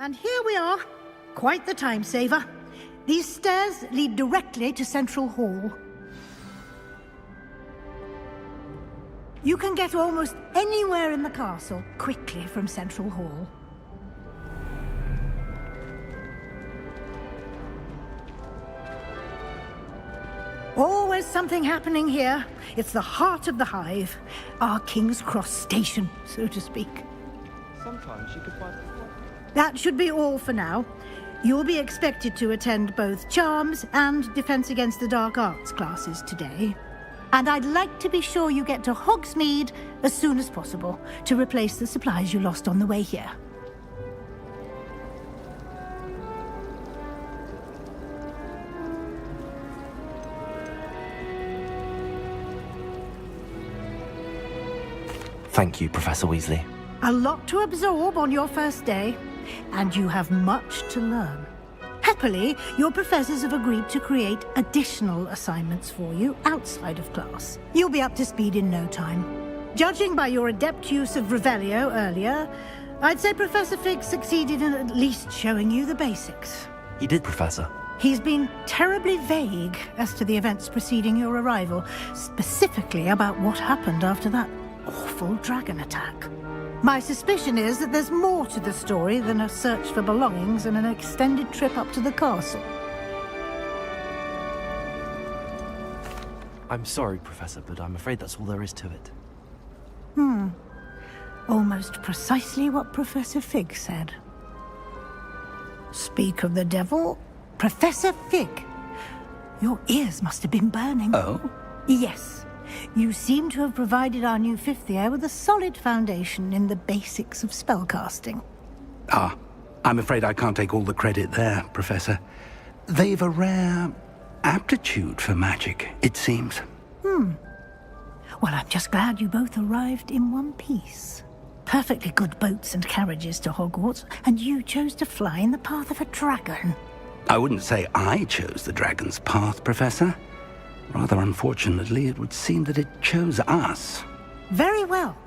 And here we are. Quite the time saver. These stairs lead directly to Central Hall. You can get almost anywhere in the castle quickly from Central Hall. Always something happening here. It's the heart of the hive. Our King's Cross station, so to speak. Sometimes you could find... That should be all for now. You'll be expected to attend both Charms and Defense Against the Dark Arts classes today. And I'd like to be sure you get to Hogsmeade as soon as possible to replace the supplies you lost on the way here. Thank you, Professor Weasley. A lot to absorb on your first day, and you have much to learn. Happily, your professors have agreed to create additional assignments for you outside of class. You'll be up to speed in no time. Judging by your adept use of Revelio earlier, I'd say Professor Fig succeeded in at least showing you the basics. He did, Professor. He's been terribly vague as to the events preceding your arrival, specifically about what happened after that awful dragon attack. My suspicion is that there's more to the story than a search for belongings and an extended trip up to the castle. I'm sorry, Professor, but I'm afraid that's all there is to it. Almost precisely what Professor Fig said. Speak of the devil, Professor Fig. Your ears must have been burning. Oh? Yes. You seem to have provided our new fifth year with a solid foundation in the basics of spellcasting. Ah, I'm afraid I can't take all the credit there, Professor. They've a rare aptitude for magic, it seems. Well, I'm just glad you both arrived in one piece. Perfectly good boats and carriages to Hogwarts, and you chose to fly in the path of a dragon. I wouldn't say I chose the dragon's path, Professor. Rather unfortunately, it would seem that it chose us. Very well.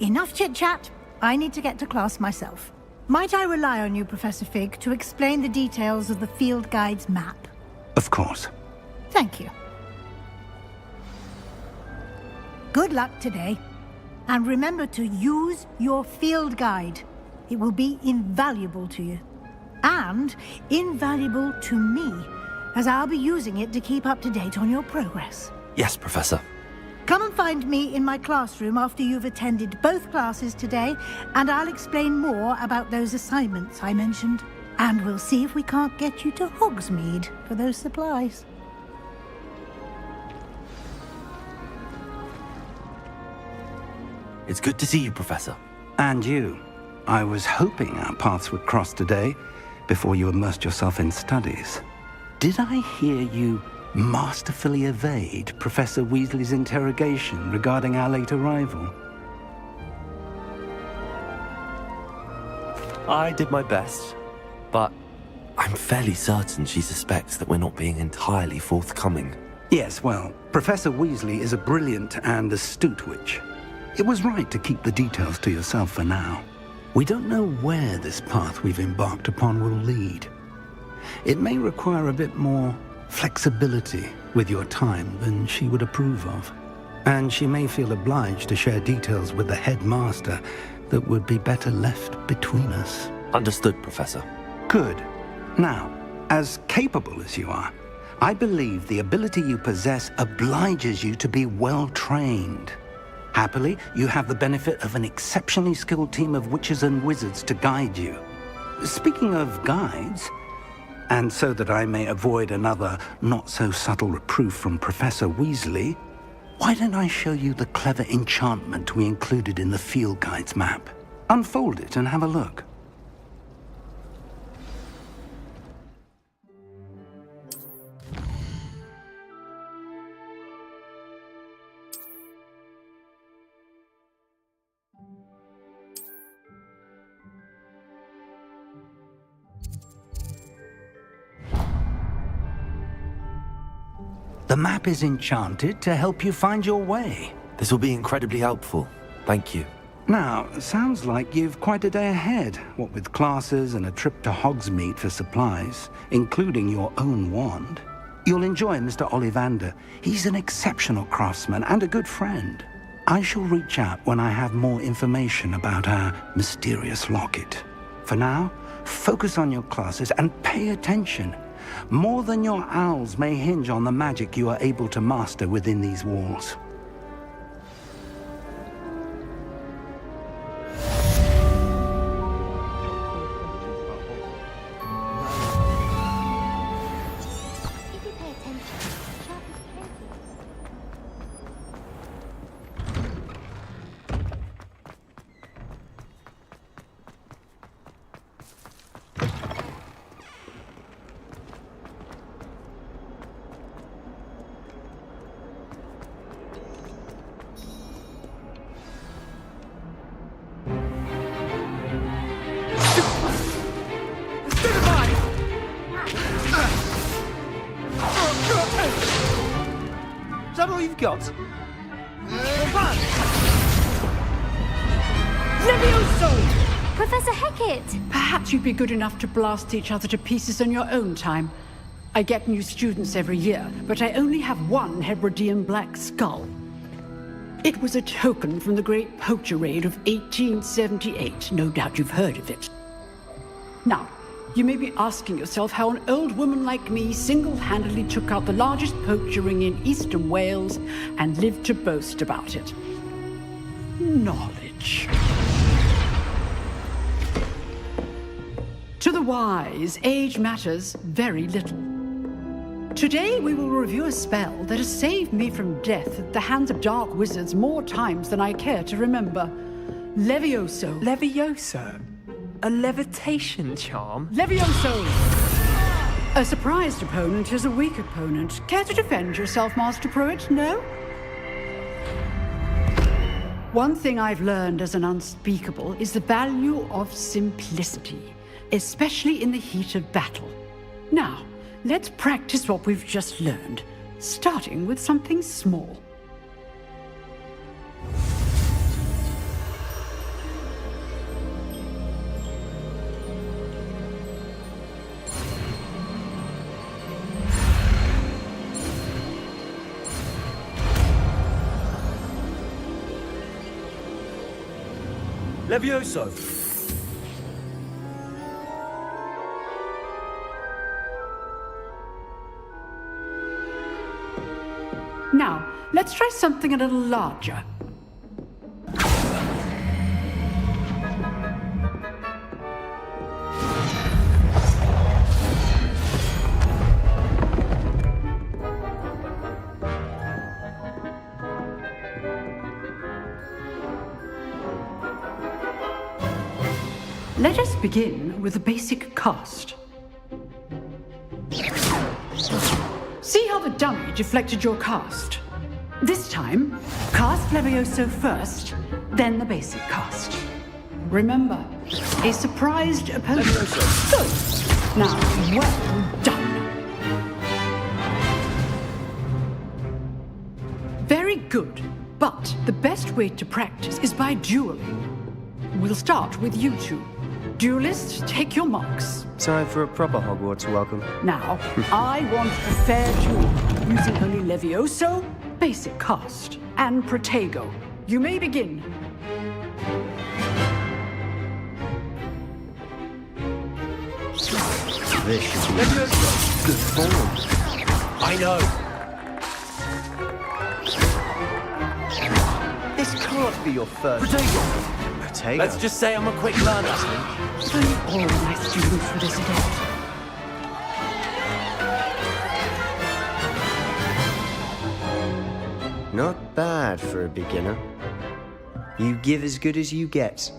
Enough chit-chat. I need to get to class myself. Might I rely on you, Professor Fig, to explain the details of the field guide's map? Of course. Thank you. Good luck today. And remember to use your field guide. It will be invaluable to you. And invaluable to me, as I'll be using it to keep up to date on your progress. Yes, Professor. Come and find me in my classroom after you've attended both classes today, and I'll explain more about those assignments I mentioned. And we'll see if we can't get you to Hogsmeade for those supplies. It's good to see you, Professor. And you. I was hoping our paths would cross today, before you immersed yourself in studies. Did I hear you masterfully evade Professor Weasley's interrogation regarding our late arrival? I did my best, but I'm fairly certain she suspects that we're not being entirely forthcoming. Yes, well, Professor Weasley is a brilliant and astute witch. It was right to keep the details to yourself for now. We don't know where this path we've embarked upon will lead. It may require a bit more flexibility with your time than she would approve of. And she may feel obliged to share details with the headmaster that would be better left between us. Understood, Professor. Good. Now, as capable as you are, I believe the ability you possess obliges you to be well trained. Happily, you have the benefit of an exceptionally skilled team of witches and wizards to guide you. Speaking of guides, and so that I may avoid another not-so-subtle reproof from Professor Weasley, why don't I show you the clever enchantment we included in the field guide's map? Unfold it and have a look. The map is enchanted to help you find your way. This will be incredibly helpful. Thank you. Now, sounds like you've quite a day ahead, what with classes and a trip to Hogsmeade for supplies, including your own wand. You'll enjoy Mr. Ollivander. He's an exceptional craftsman and a good friend. I shall reach out when I have more information about our mysterious locket. For now, focus on your classes and pay attention. More than your owls may hinge on the magic you are able to master within these walls. Is that all you've got? Levioso! Professor Hecat! Perhaps you'd be good enough to blast each other to pieces on your own time. I get new students every year, but I only have one Hebridean black skull. It was a token from the Great Poacher Raid of 1878. No doubt you've heard of it. Now, you may be asking yourself how an old woman like me single-handedly took out the largest poacher ring in eastern Wales and lived to boast about it. Knowledge. To the wise, age matters very little. Today we will review a spell that has saved me from death at the hands of dark wizards more times than I care to remember. Levioso. Levioso? A levitation charm? Levioso! A surprised opponent is a weak opponent. Care to defend yourself, Master Pruitt? No? One thing I've learned as an unspeakable is the value of simplicity, especially in the heat of battle. Now, let's practice what we've just learned, starting with something small. Levioso! Now, let's try something a little larger. Let us begin with a basic cast. See how the dummy deflected your cast? This time, cast Levioso first, then the basic cast. Remember, a surprised opponent. Good. Now, well done. Very good, but the best way to practice is by dueling. We'll start with you two. Duelists, take your marks. Time for a proper Hogwarts welcome. Now, I want a fair duel, using only Levioso, basic cast, and Protego. You may begin. This should be good form. I know. This can't be your first. Protego! Protego? Let's just say I'm a quick learner. If only all my students were this adept. Not bad for a beginner. You give as good as you get.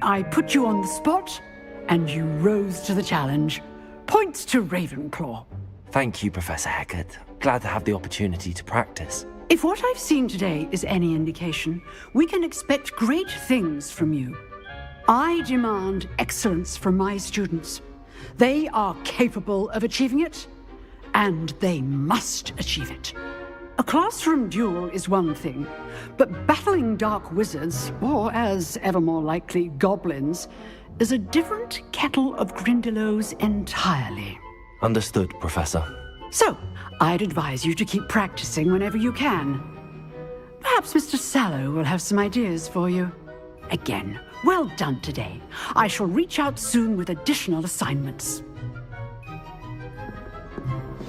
I put you on the spot, and you rose to the challenge. Points to Ravenclaw. Thank you, Professor Hecat. Glad to have the opportunity to practice. If what I've seen today is any indication, we can expect great things from you. I demand excellence from my students. They are capable of achieving it, and they must achieve it. A classroom duel is one thing, but battling dark wizards, or as ever more likely, goblins, is a different kettle of Grindylows entirely. Understood, Professor. So, I'd advise you to keep practicing whenever you can. Perhaps Mr. Sallow will have some ideas for you. Again, well done today. I shall reach out soon with additional assignments.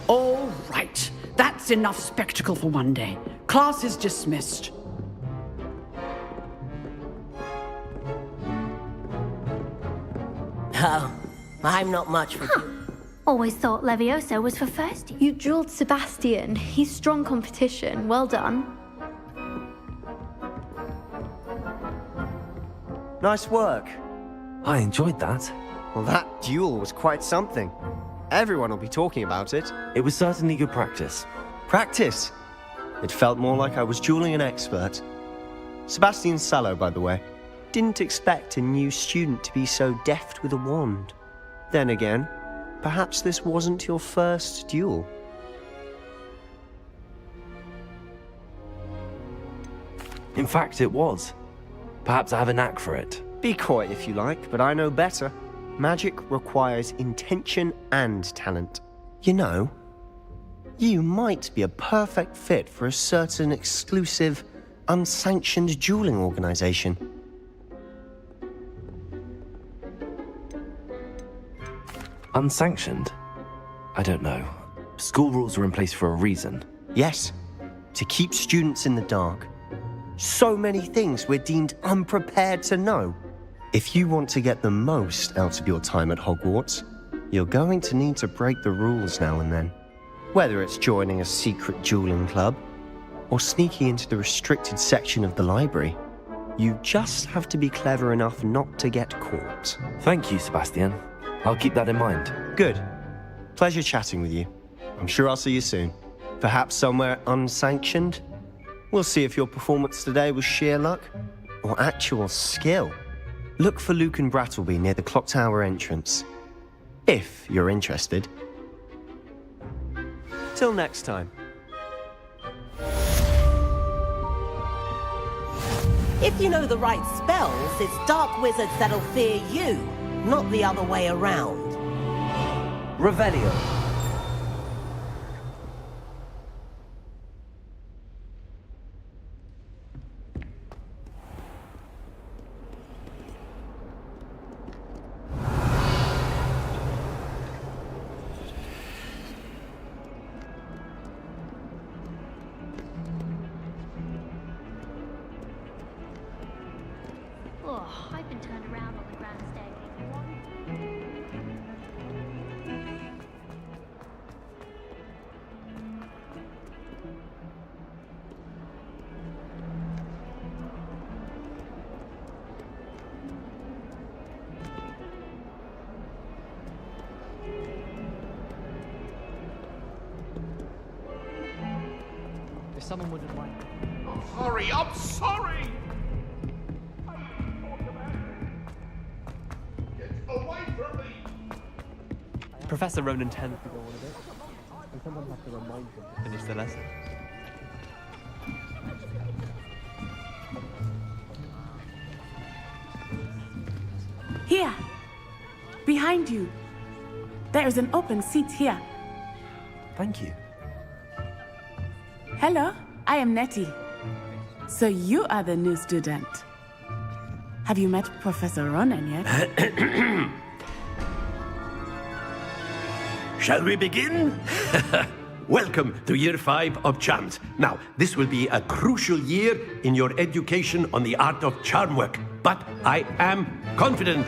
All right. That's enough spectacle for one day. Class is dismissed. Oh, I'm not much for... Always thought Levioso was for first year. You drilled Sebastian. He's strong competition. Well done. Nice work. I enjoyed that. Well, that duel was quite something. Everyone will be talking about it. It was certainly good practice. Practice? It felt more like I was dueling an expert. Sebastian Sallow, by the way. Didn't expect a new student to be so deft with a wand. Then again, perhaps this wasn't your first duel. In fact, it was. Perhaps I have a knack for it. Be coy if you like, but I know better. Magic requires intention and talent. You know, you might be a perfect fit for a certain exclusive, unsanctioned dueling organization. Unsanctioned? I don't know. School rules are in place for a reason. Yes, to keep students in the dark. So many things we're deemed unprepared to know. If you want to get the most out of your time at Hogwarts, you're going to need to break the rules now and then. Whether it's joining a secret dueling club, or sneaking into the restricted section of the library, you just have to be clever enough not to get caught. Thank you, Sebastian. I'll keep that in mind. Good. Pleasure chatting with you. I'm sure I'll see you soon. Perhaps somewhere unsanctioned? We'll see if your performance today was sheer luck or actual skill. Look for Luke and Brattleby near the clock tower entrance, if you're interested. Till next time. If you know the right spells, it's dark wizards that'll fear you, not the other way around. Revelio. Oh, I've been turned around on the grand staircase. If someone wouldn't mind. I'm sorry! Get away from me! Professor Ronan tends to go on a bit. I sometimes have to remind him to finish the lesson. Here, behind you. There is an open seat here. Thank you. Hello, I am Nettie. So you are the new student. Have you met Professor Ronan yet? Shall we begin? Welcome to Year 5 of Charms. Now, this will be a crucial year in your education on the art of charm work. But I am confident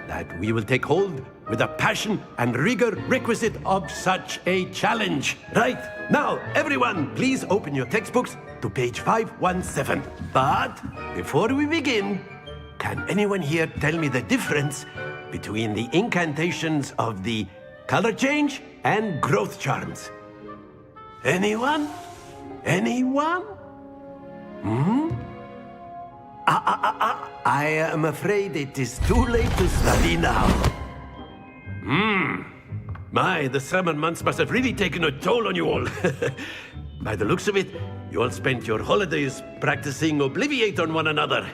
that we will take hold with the passion and rigor requisite of such a challenge. Right, now, everyone, please open your textbooks to page 517. But before we begin, can anyone here tell me the difference between the incantations of the color change and growth charms? Anyone? Anyone? I am afraid it is too late to study now. My, the summer months must have really taken a toll on you all. By the looks of it, you all spent your holidays practicing Obliviate on one another.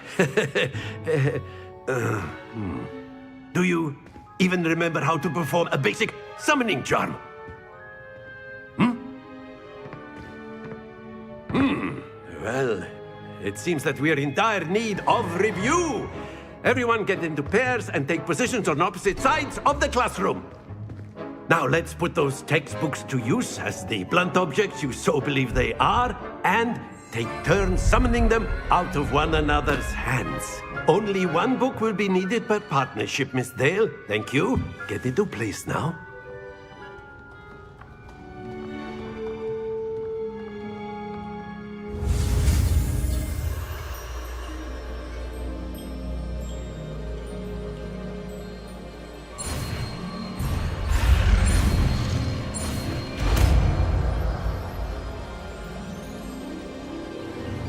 Do you even remember how to perform a basic summoning charm? Well, it seems that we are in dire need of review. Everyone get into pairs and take positions on opposite sides of the classroom. Now let's put those textbooks to use as the blunt objects you so believe they are, and take turns summoning them out of one another's hands. Only one book will be needed per partnership, Miss Dale. Thank you. Get into place now.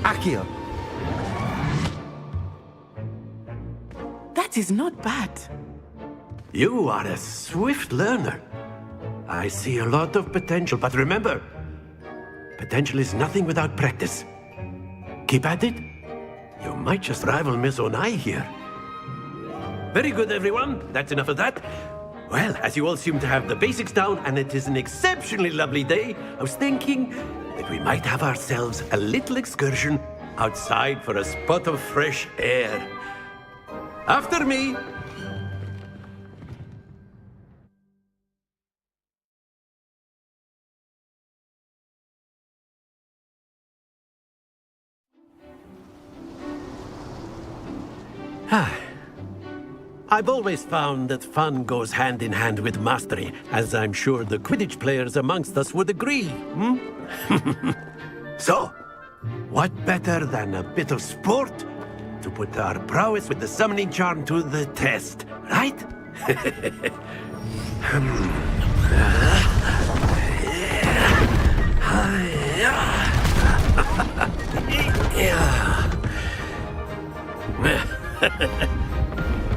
Accio. That is not bad. You are a swift learner. I see a lot of potential, but remember, potential is nothing without practice. Keep at it. You might just rival Miss Onai here. Very good, everyone. That's enough of that. Well, as you all seem to have the basics down, and it is an exceptionally lovely day, I was thinking that we might have ourselves a little excursion outside for a spot of fresh air. After me. I've always found that fun goes hand in hand with mastery, as I'm sure the Quidditch players amongst us would agree, So, what better than a bit of sport to put our prowess with the summoning charm to the test, right?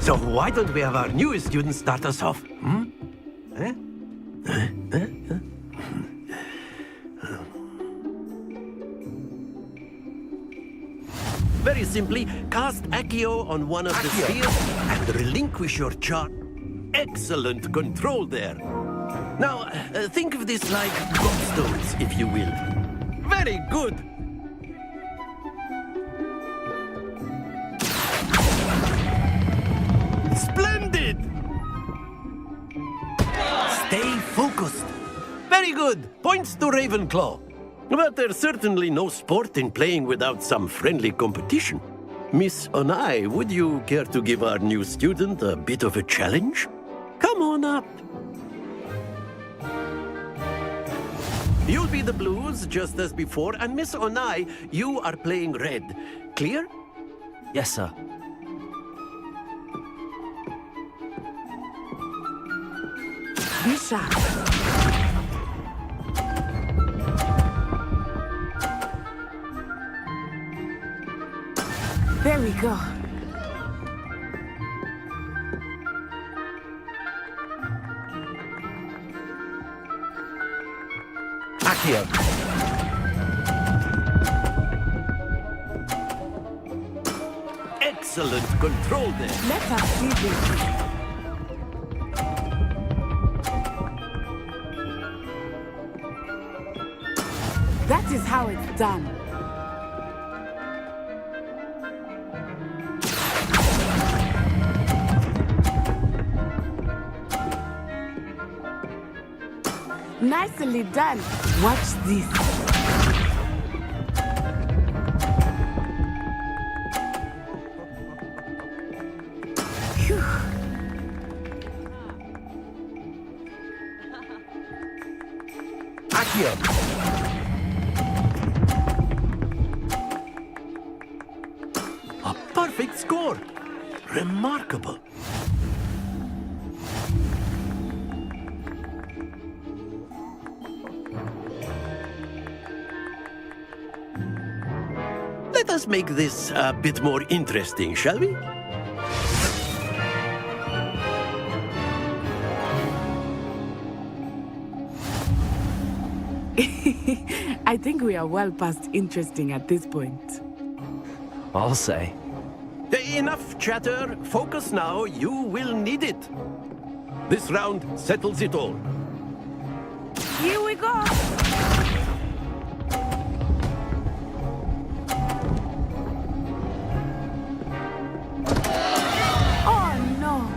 So why don't we have our newest student start us off? Very simply, cast Accio on one of the spheres and relinquish your charm. Excellent control there. Now, think of this like gobstones, if you will. Very good. Splendid! Stay focused. Very good. Points to Ravenclaw. But there's certainly no sport in playing without some friendly competition. Miss Onai, would you care to give our new student a bit of a challenge? Come on up. You'll be the blues, just as before, and Miss Onai, you are playing red. Clear? Yes, sir. Be sharp. There we go. Accio. Excellent control there. Let us see this. That is how it's done. Nicely done. Watch this. Phew. Accio. A perfect score. Remarkable. Let us make this a bit more interesting, shall we? I think we are well past interesting at this point. I'll say. Enough chatter. Focus now. You will need it. This round settles it all. Here we go! Oh no!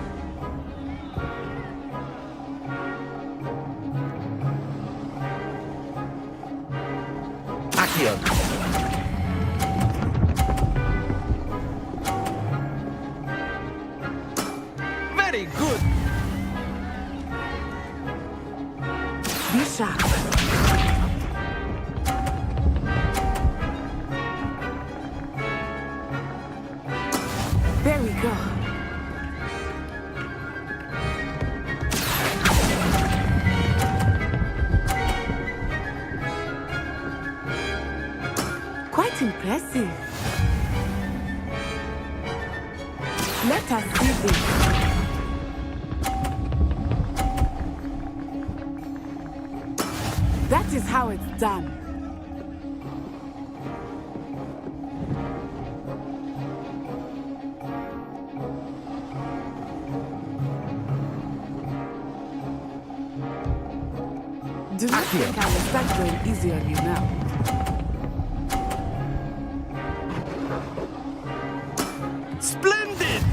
Accio. Very good. Be sharp. There we go. Quite impressive. Let us see this. That is how it's done. Do not think I will start going easy on you now. Splendid!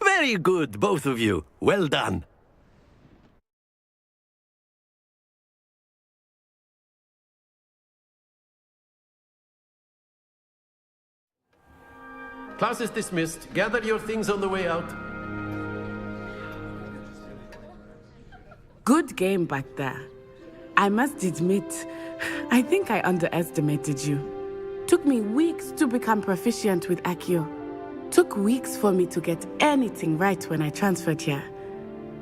Very good, both of you. Well done. Class is dismissed. Gather your things on the way out. Good game back there. I must admit, I think I underestimated you. Took me weeks to become proficient with Accio. Took weeks for me to get anything right when I transferred here.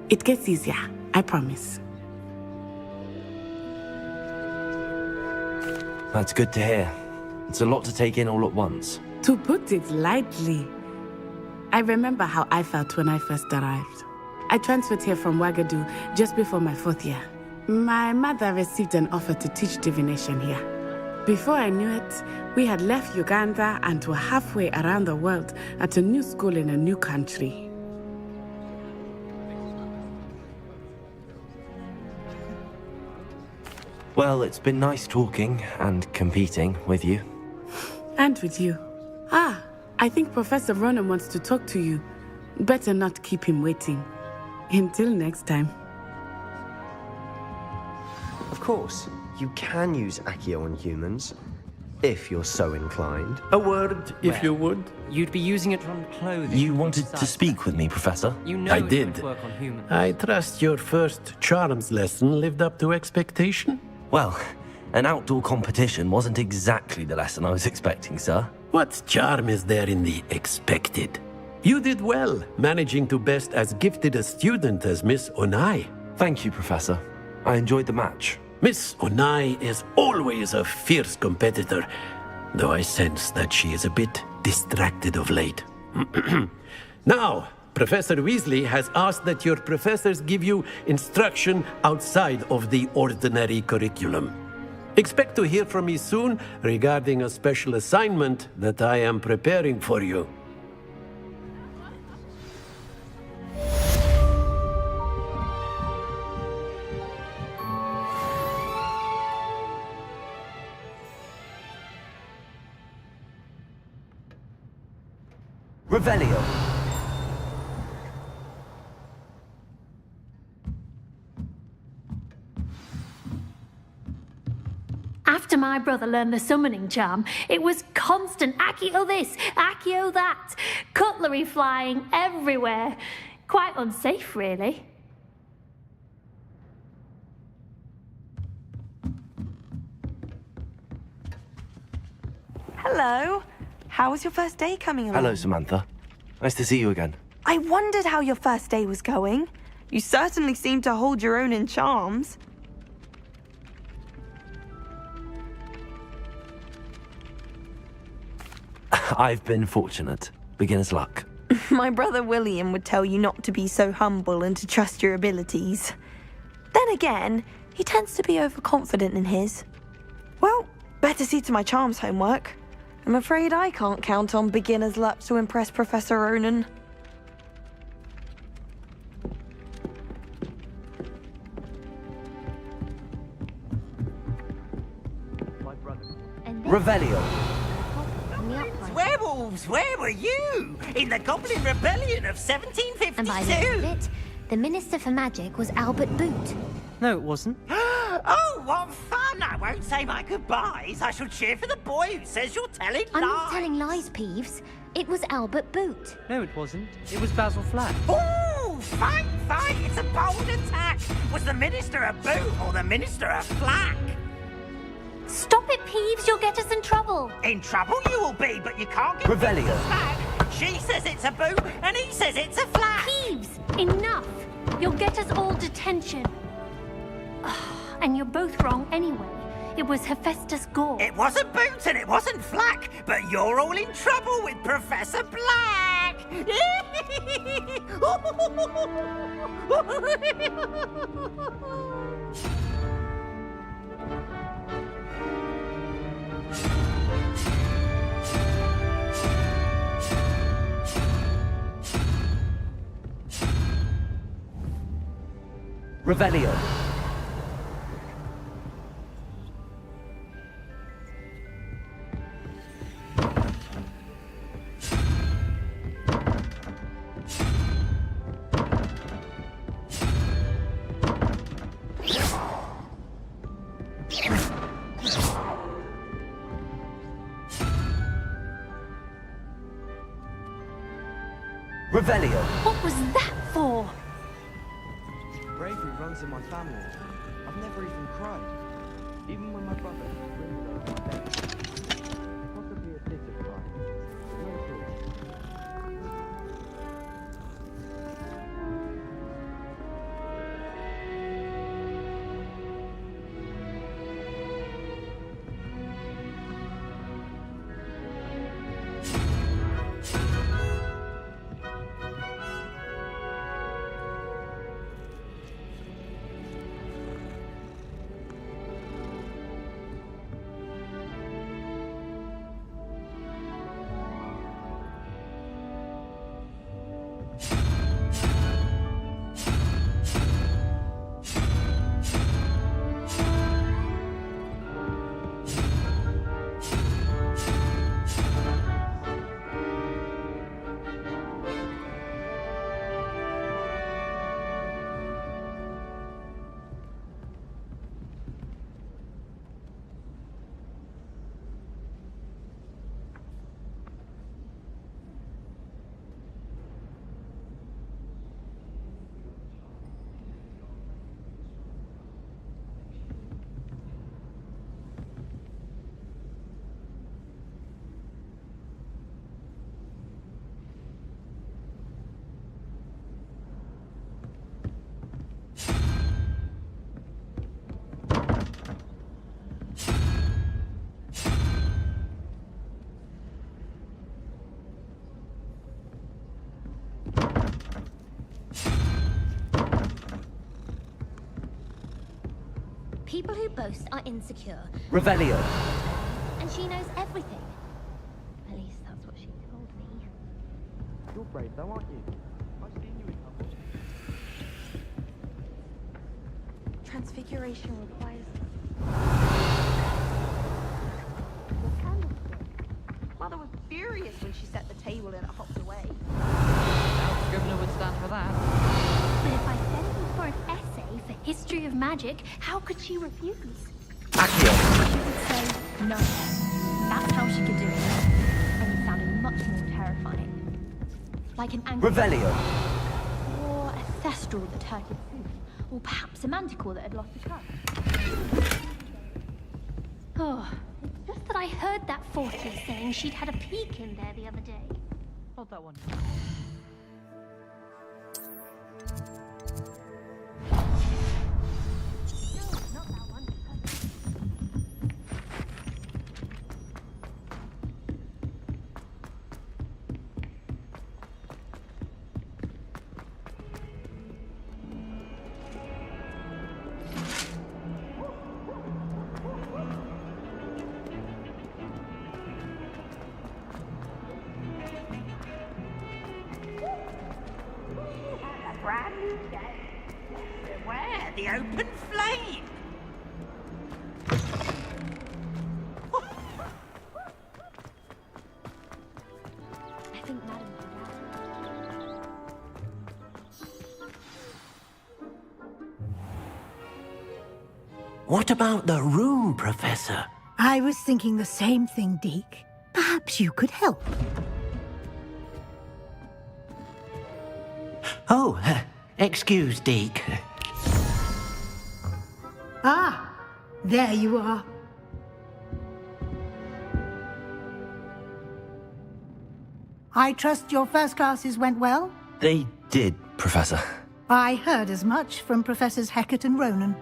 It gets easier, I promise. That's good to hear. It's a lot to take in all at once. To put it lightly, I remember how I felt when I first arrived. I transferred here from Ouagadougou just before my 4th year. My mother received an offer to teach divination here. Before I knew it, we had left Uganda and were halfway around the world at a new school in a new country. Well, it's been nice talking and competing with you. And with you. Ah, I think Professor Ronan wants to talk to you. Better not keep him waiting. Until next time. Of course, you can use Accio on humans, if you're so inclined. A word, if you would. You'd be using it on clothing. You wanted to speak with me, Professor? You know I it did. would work on humans. I trust your first charms lesson lived up to expectation? Well, an outdoor competition wasn't exactly the lesson I was expecting, sir. What charm is there in the expected? You did well, managing to best as gifted a student as Miss Onai. Thank you, Professor. I enjoyed the match. Miss Onai is always a fierce competitor, though I sense that she is a bit distracted of late. Now, Professor Weasley has asked that your professors give you instruction outside of the ordinary curriculum. Expect to hear from me soon regarding a special assignment that I am preparing for you. Revelio. After my brother learned the summoning charm, it was constant Accio this, Accio that, cutlery flying everywhere. Quite unsafe, really. Hello. How was your first day coming along? Hello, Samantha. Nice to see you again. I wondered how your first day was going. You certainly seem to hold your own in charms. I've been fortunate. Beginner's luck. My brother William would tell you not to be so humble and to trust your abilities. Then again, he tends to be overconfident in his. Well, better see to my charms homework. I'm afraid I can't count on beginner's luck to impress Professor Ronan. Revelio. Werewolves, where were you? In the Goblin Rebellion of 1752? And by the end of it, the Minister for Magic was Albert Boot. No, it wasn't. Oh, what fun! I won't say my goodbyes. I shall cheer for the boy who says you're telling lies. I'm not telling lies, Peeves. It was Albert Boot. No, it wasn't. It was Basil Flack. Ooh, fight! It's a bold attack. Was the Minister a boot or the Minister a flack? Stop it, Peeves. You'll get us in trouble. In trouble you will be, but you can't get Revelio. the flag. She says it's a boot, and he says it's a flag. Peeves, enough. You'll get us all detention. And you're both wrong anyway. It was Hephaestus Gore. It wasn't boot and it wasn't flack, but you're all in trouble with Professor Black. Revelio. Revelio. What was that for? Bravery runs in my family. I've never even cried. Even when my brother screamed over my bed. Possibly a bit of crying. No good. People who boast are insecure. Revelio. And she knows everything. At least that's what she told me. You're brave though, aren't you? I've seen you in Hogwarts. Transfiguration requires... Mother was furious when she set the table and it hopped away. The governor would stand for that. But if I sent her for an essay for history of magic, how could she refuse? Accio. She would say no. That's how she could do it. And it sounded much more terrifying. Like an angry... Revelio. Or a thestral that hurt its tooth. Or perhaps a manticore that had lost its cup. Oh, it's just that I heard that 40 saying she'd had a peek in there the other day. Hold that one. brand new day. Beware the open flame. I think Madam can gather. What about the room, Professor? I was thinking the same thing, Deke. Perhaps you could help. Oh, excuse, Deke. Ah, there you are. I trust your first classes went well? They did, Professor. I heard as much from Professors Hecat and Ronan.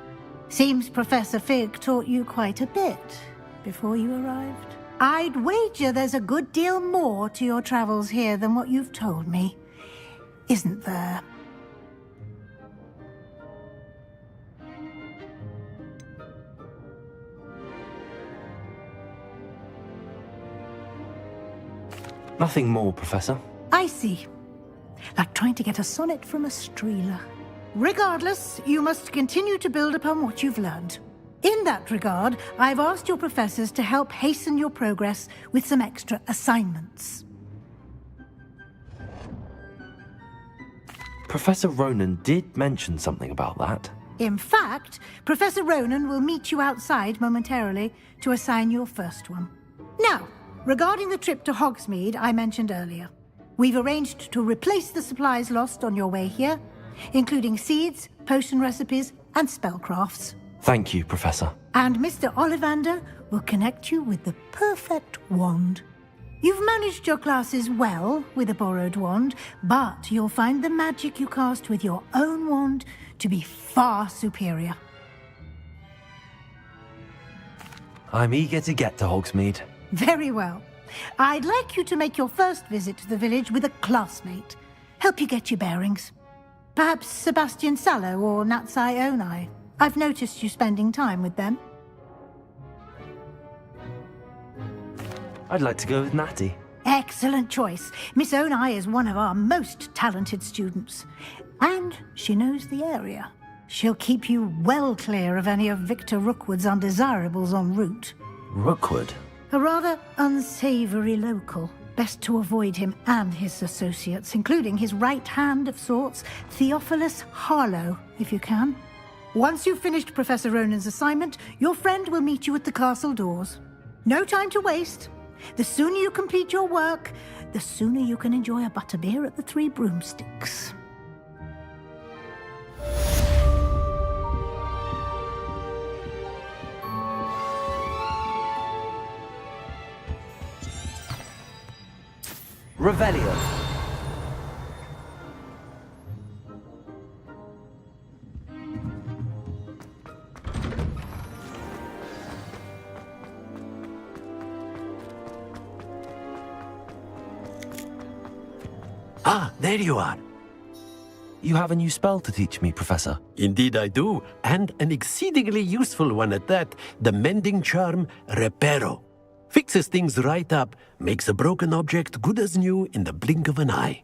Seems Professor Fig taught you quite a bit before you arrived. I'd wager there's a good deal more to your travels here than what you've told me. Isn't there? Nothing more, Professor. I see. Like trying to get a sonnet from a streeler. Regardless, you must continue to build upon what you've learned. In that regard, I've asked your professors to help hasten your progress with some extra assignments. Professor Ronan did mention something about that. In fact, Professor Ronan will meet you outside momentarily to assign your first one. Now, regarding the trip to Hogsmeade I mentioned earlier, we've arranged to replace the supplies lost on your way here, including seeds, potion recipes, and spellcrafts. Thank you, Professor. And Mr. Ollivander will connect you with the perfect wand. You've managed your classes well with a borrowed wand, but you'll find the magic you cast with your own wand to be far superior. I'm eager to get to Hogsmeade. Very well. I'd like you to make your first visit to the village with a classmate. Help you get your bearings. Perhaps Sebastian Sallow or Natsai Onai. I've noticed you spending time with them. I'd like to go with Natty. Excellent choice. Miss Onai is one of our most talented students. And she knows the area. She'll keep you well clear of any of Victor Rookwood's undesirables en route. Rookwood? A rather unsavory local. Best to avoid him and his associates, including his right hand of sorts, Theophilus Harlow, if you can. Once you've finished Professor Ronan's assignment, your friend will meet you at the castle doors. No time to waste. The sooner you complete your work, the sooner you can enjoy a butterbeer at the Three Broomsticks. Revelio. Ah, there you are. You have a new spell to teach me, Professor. Indeed I do, and an exceedingly useful one at that, the mending charm Reparo. Fixes things right up, makes a broken object good as new in the blink of an eye.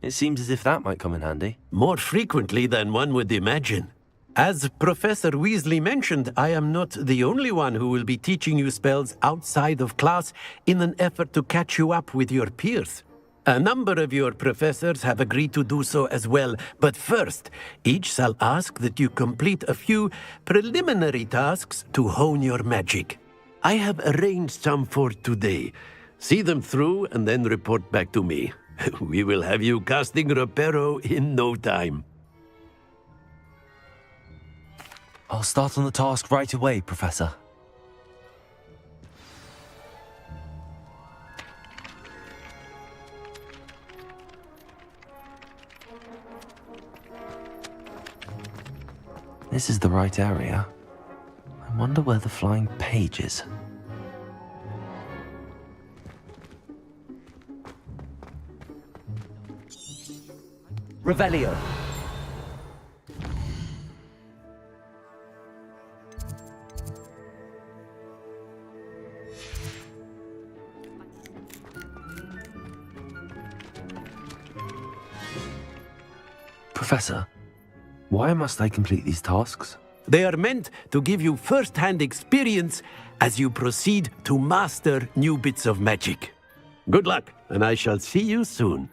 It seems as if that might come in handy. More frequently than one would imagine. As Professor Weasley mentioned, I am not the only one who will be teaching you spells outside of class in an effort to catch you up with your peers. A number of your professors have agreed to do so as well, but first, each shall ask that you complete a few preliminary tasks to hone your magic. I have arranged some for today. See them through and then report back to me. We will have you casting Reparo in no time. I'll start on the task right away, Professor. This is the right area. I wonder where the flying page is. Revelio. Professor, why must I complete these tasks? They are meant to give you first-hand experience as you proceed to master new bits of magic. Good luck, and I shall see you soon.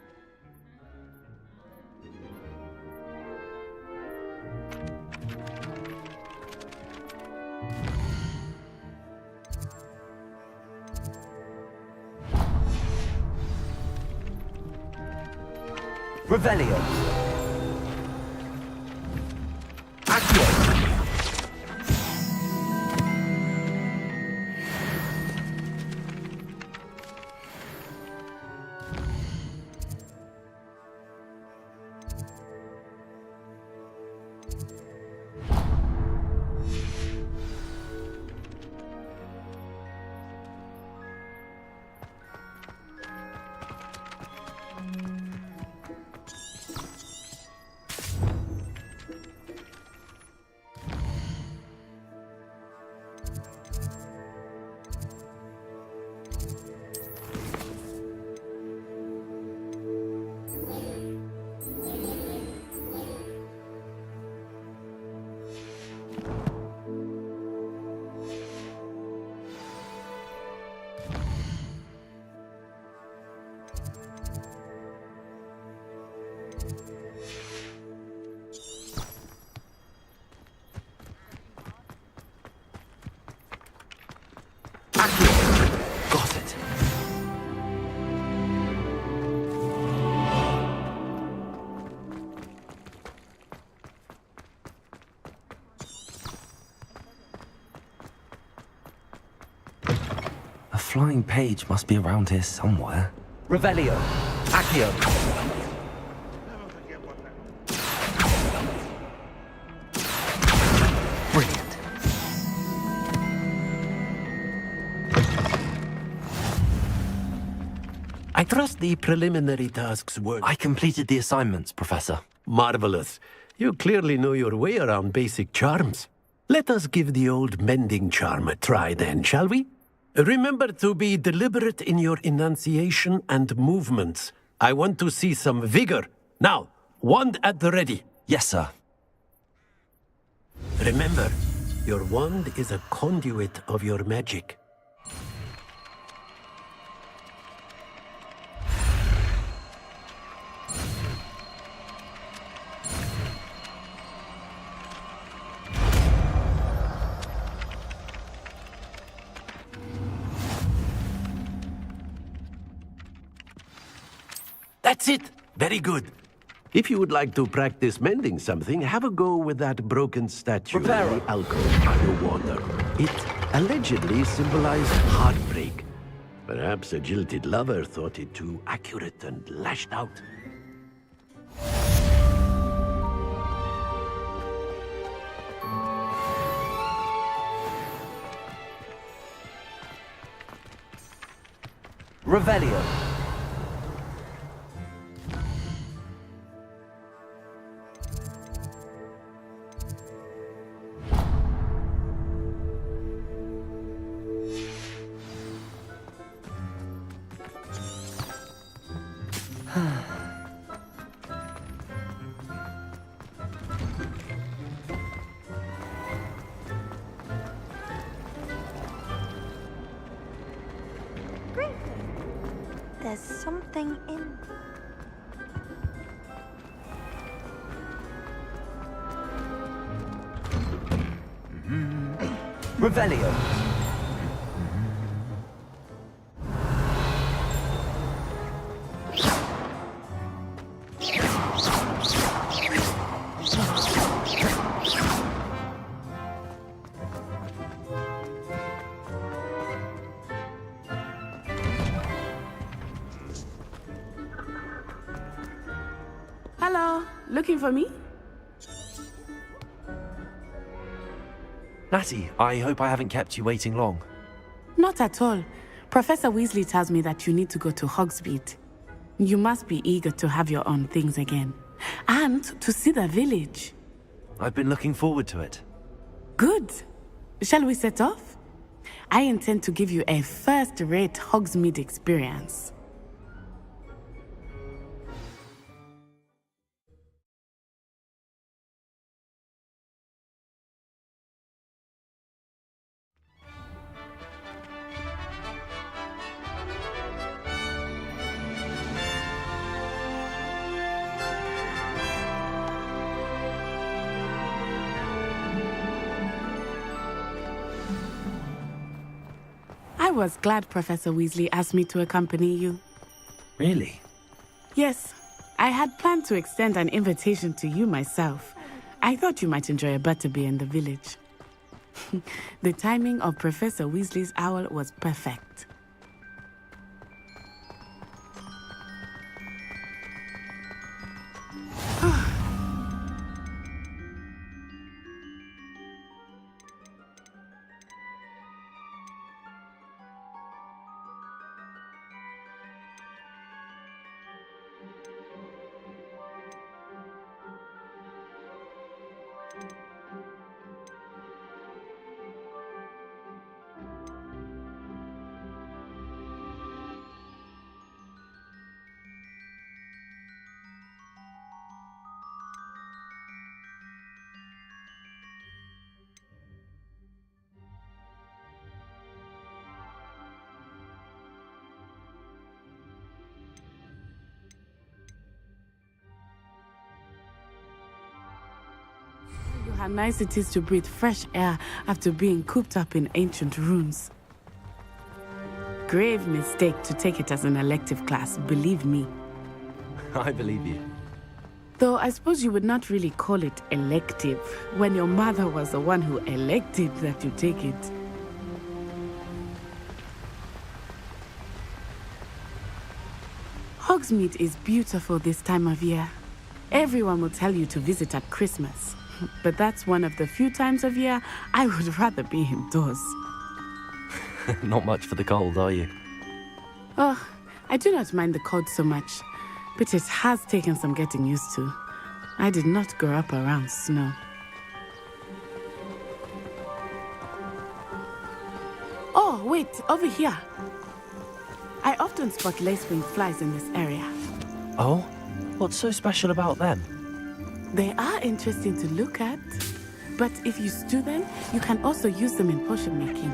Revelio. Accio. Got it. A flying page must be around here somewhere. Revelio. Accio. Brilliant. I trust the preliminary tasks were... I completed the assignments, Professor. Marvelous. You clearly know your way around basic charms. Let us give the old mending charm a try then, shall we? Remember to be deliberate in your enunciation and movements. I want to see some vigor. Now, wand at the ready. Yes, sir. Remember, your wand is a conduit of your magic. That's it! Very good. If you would like to practice mending something, have a go with that broken statue in the alcove by the water. It allegedly symbolized heartbreak. Perhaps a jilted lover thought it too accurate and lashed out. Revelio. There's something in... Revelio. Hello, looking for me? Natty, I hope I haven't kept you waiting long. Not at all. Professor Weasley tells me that you need to go to Hogsmeade. You must be eager to have your own things again. And to see the village. I've been looking forward to it. Good. Shall we set off? I intend to give you a first-rate Hogsmeade experience. was glad Professor Weasley asked me to accompany you. Really? Yes, I had planned to extend an invitation to you myself. I thought you might enjoy a butterbeer in the village. The timing of Professor Weasley's owl was perfect. How nice it is to breathe fresh air after being cooped up in ancient ruins. Grave mistake to take it as an elective class, believe me. I believe you. Though I suppose you would not really call it elective when your mother was the one who elected that you take it. Hogsmeade is beautiful this time of year. Everyone will tell you to visit at Christmas. But that's one of the few times of year I would rather be indoors. Not much for the cold, are you? Oh, I do not mind the cold so much, but it has taken some getting used to. I did not grow up around snow. Oh, wait, over here. I often spot lacewing flies in this area. Oh? What's so special about them? They are interesting to look at, but if you stew them, you can also use them in potion making.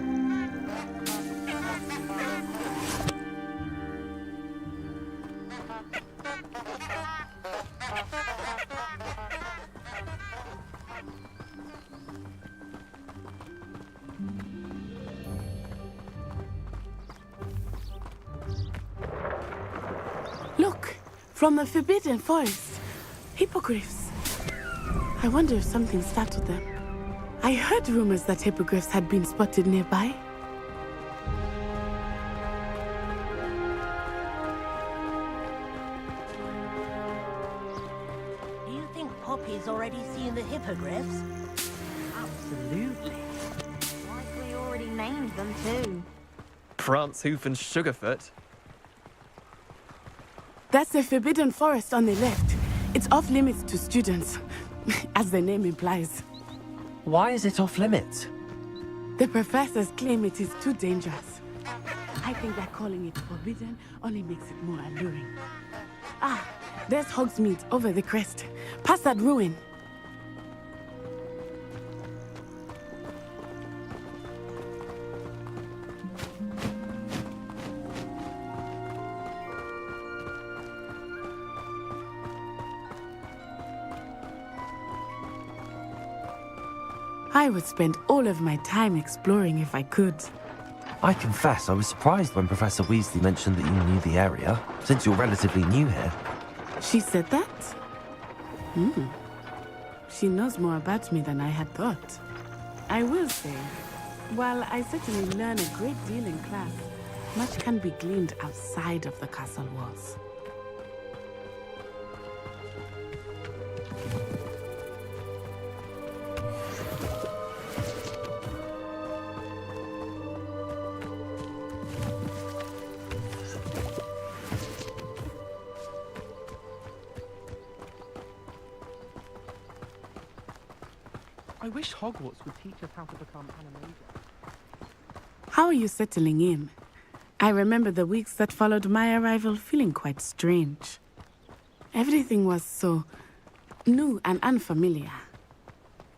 Look, from the Forbidden Forest, hippogriffs. I wonder if something startled them. I heard rumors that hippogriffs had been spotted nearby. Do you think Poppy's already seen the hippogriffs? Absolutely. Likely already named them too. Prance, Hoof and Sugarfoot. That's the Forbidden Forest on the left. It's off limits to students, as the name implies. Why is it off limits? The professors claim it is too dangerous. I think that calling it forbidden only makes it more alluring. Ah, there's Hogsmeade over the crest. Past that ruin. I would spend all of my time exploring if I could. I confess I was surprised when Professor Weasley mentioned that you knew the area, since you're relatively new here. She said that? She knows more about me than I had thought. I will say, while I certainly learn a great deal in class, much can be gleaned outside of the castle walls. I wish Hogwarts would teach us how to become animated. How are you settling in? I remember the weeks that followed my arrival feeling quite strange. Everything was so new and unfamiliar.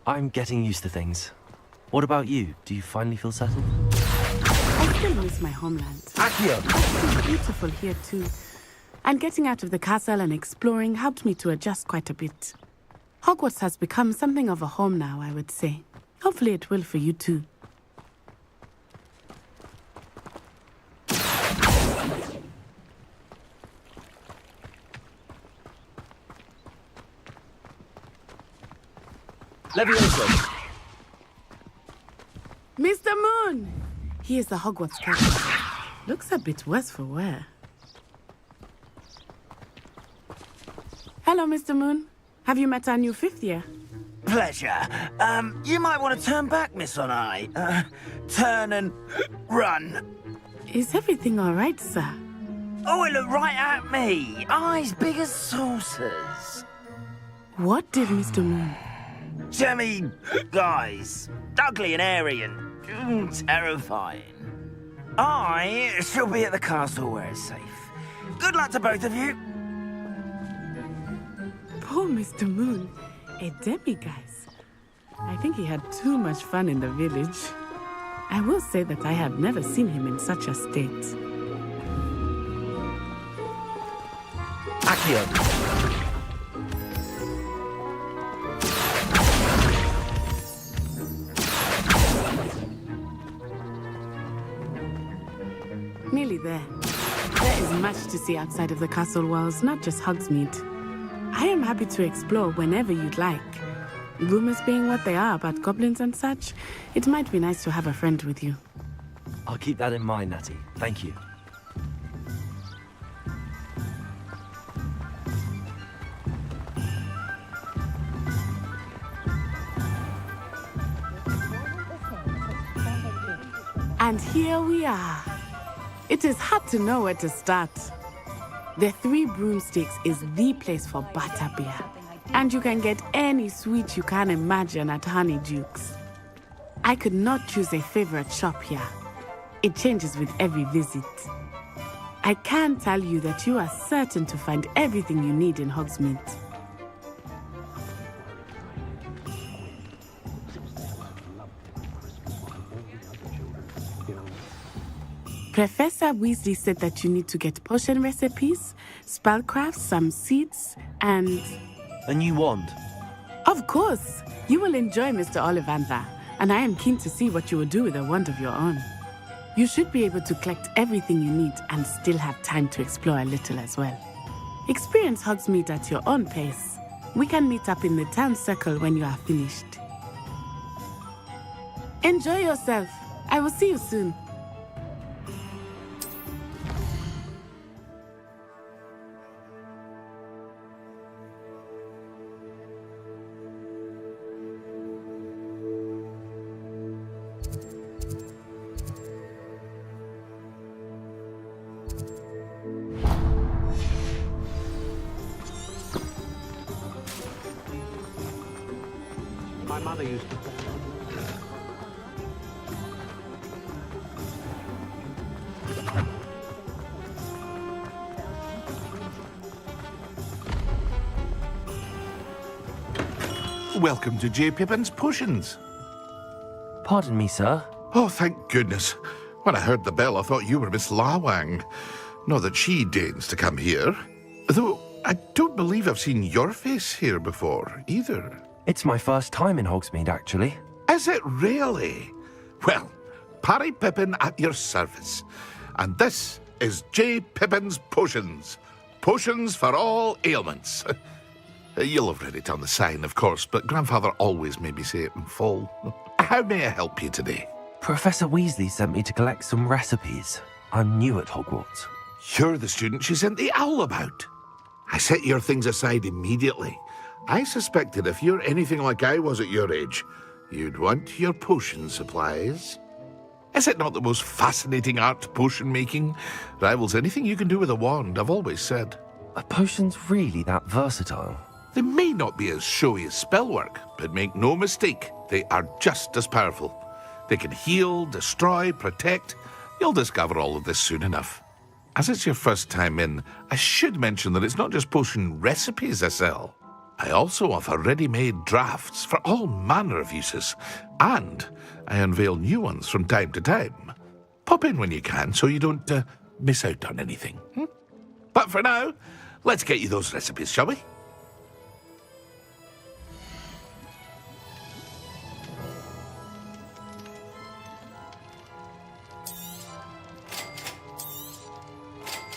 I'm getting used to things. What about you? Do you finally feel settled? I still miss my homeland. Accio! It's beautiful here too. And getting out of the castle and exploring helped me to adjust quite a bit. Hogwarts has become something of a home now, I would say. Hopefully it will for you too. Leviosa! Mr. Moon! He is the Hogwarts captain. Looks a bit worse for wear. Hello, Mr. Moon. Have you met our new 5th year? Pleasure. You might want to turn back, Miss Onai. Turn and run. Is everything all right, sir? Oh, it looked right at me. Eyes big as saucers. What did Mr. Moon? Jemmy, guys. Ugly and airy and terrifying. I shall be at the castle where it's safe. Good luck to both of you. Poor Mr. Moon. A demi-guise. I think he had too much fun in the village. I will say that I have never seen him in such a state. Accio! Nearly there. There is much to see outside of the castle walls, not just Hogsmeade. I am happy to explore whenever you'd like. Rumors being what they are about goblins and such, it might be nice to have a friend with you. I'll keep that in mind, Natty. Thank you. And here we are. It is hard to know where to start. The Three Broomsticks is the place for butterbeer. And you can get any sweet you can imagine at Honeydukes. I could not choose a favorite shop here. It changes with every visit. I can tell you that you are certain to find everything you need in Hogsmeade. Professor Weasley said that you need to get potion recipes, spellcrafts, some seeds, and... A new wand? Of course! You will enjoy Mr. Ollivander, and I am keen to see what you will do with a wand of your own. You should be able to collect everything you need and still have time to explore a little as well. Experience Hogsmeade at your own pace. We can meet up in the town circle when you are finished. Enjoy yourself. I will see you soon. My mother used to... Welcome to J. Pippin's Potions. Pardon me, sir. Oh, thank goodness. When I heard the bell, I thought you were Miss Lawang. Not that she deigns to come here. Though, I don't believe I've seen your face here before, either. It's my first time in Hogsmeade, actually. Is it really? Well, Parry Pippin at your service. And this is J. Pippin's Potions. Potions for all ailments. You'll have read it on the sign, of course, but Grandfather always made me say it in full. How may I help you today? Professor Weasley sent me to collect some recipes. I'm new at Hogwarts. You're the student she sent the owl about. I set your things aside immediately. I suspected if you're anything like I was at your age, you'd want your potion supplies. Is it not the most fascinating art, potion making? Rivals anything you can do with a wand, I've always said. Are potions really that versatile? They may not be as showy as spellwork, but make no mistake, they are just as powerful. They can heal, destroy, protect. You'll discover all of this soon enough. As it's your first time in, I should mention that it's not just potion recipes I sell. I also offer ready-made drafts for all manner of uses, and I unveil new ones from time to time. Pop in when you can so you don't miss out on anything. But for now, let's get you those recipes, shall we?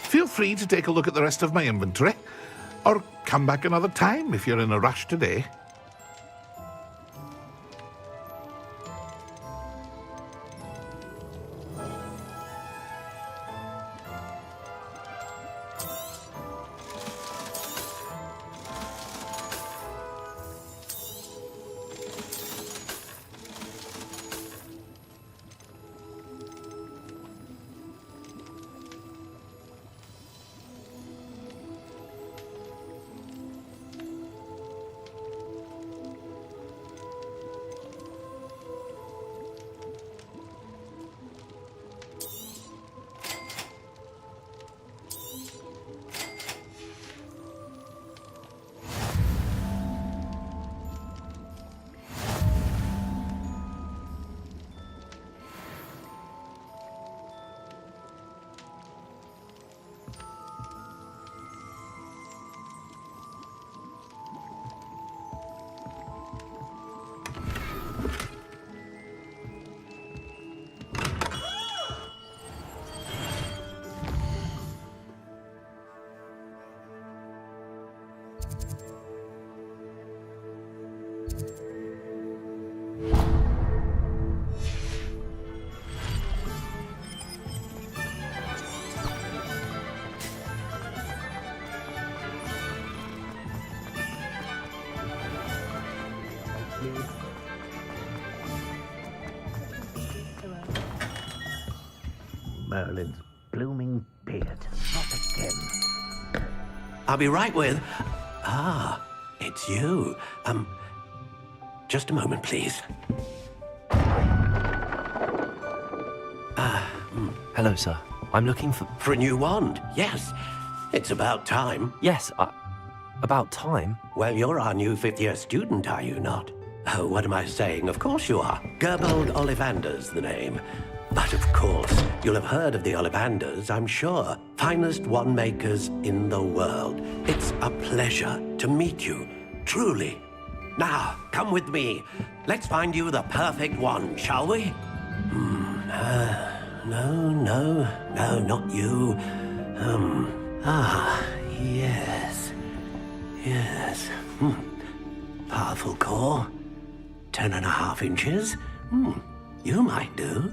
Feel free to take a look at the rest of my inventory, or come back another time if you're in a rush today. Merlin's blooming beard. Not again. I'll be right with... Ah, it's you. Just a moment, please. Hello, sir. I'm looking for... For a new wand, yes. It's about time. Yes, about time? Well, you're our new fifth-year student, are you not? Oh, what am I saying? Of course you are. Gerbold Ollivander's the name. But of course, you'll have heard of the Ollivanders, I'm sure. Finest wand makers in the world. It's a pleasure to meet you, truly. Now, come with me. Let's find you the perfect wand, shall we? No, not you. Yes. Powerful core. 10.5 inches. You might do.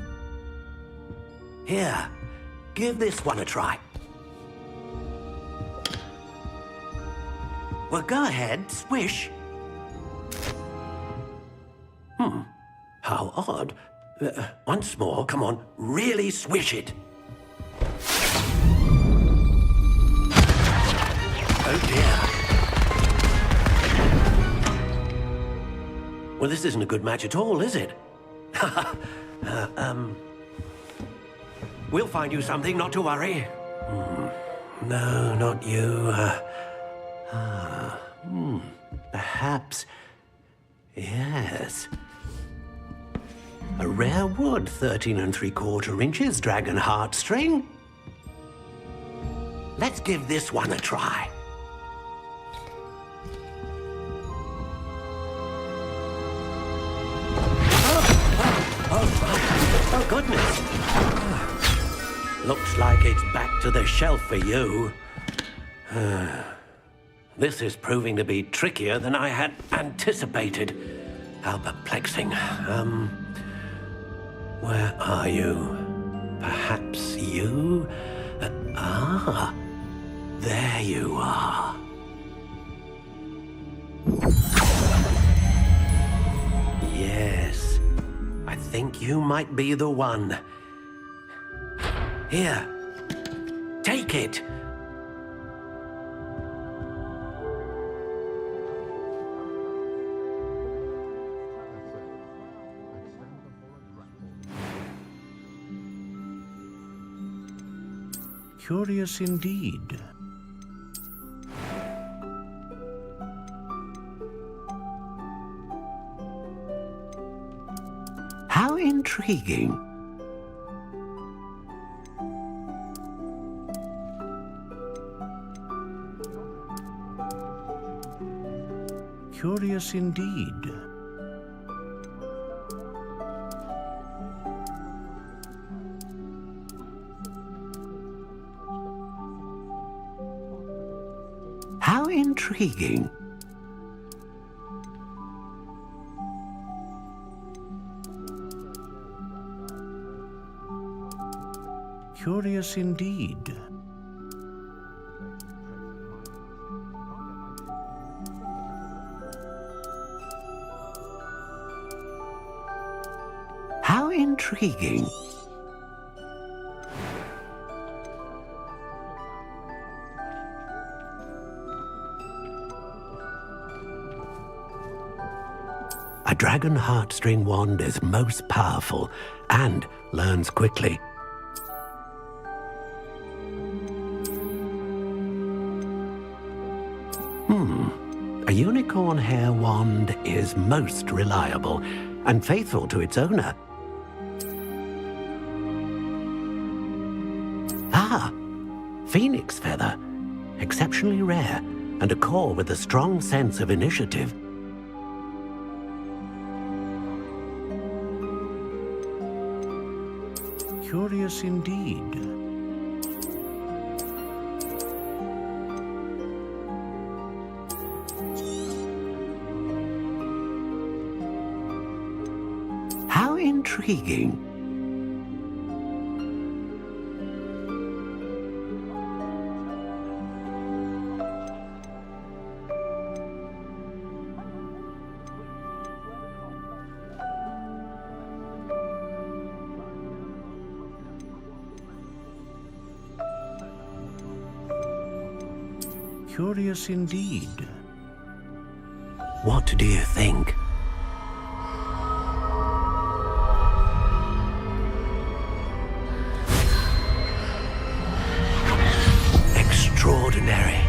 Here, give this one a try. Well, go ahead, swish. How odd. Once more, come on, really swish it. Oh dear. Well, this isn't a good match at all, is it? We'll find you something, not to worry. No, not you. Perhaps... Yes. A rare wood, 13 3/4 inches, dragon heartstring. Let's give this one a try. Oh, goodness. Looks like it's back to the shelf for you. This is proving to be trickier than I had anticipated. How perplexing. Where are you? Perhaps you? There you are. Yes, I think you might be the one. Here, take it. Curious indeed. How intriguing. Curious indeed. How intriguing. Curious indeed. How intriguing. A dragon heartstring wand is most powerful and learns quickly. A unicorn hair wand is most reliable and faithful to its owner. Phoenix feather. Exceptionally rare, and a core with a strong sense of initiative. Curious indeed. How intriguing. Curious indeed. What do you think? Extraordinary.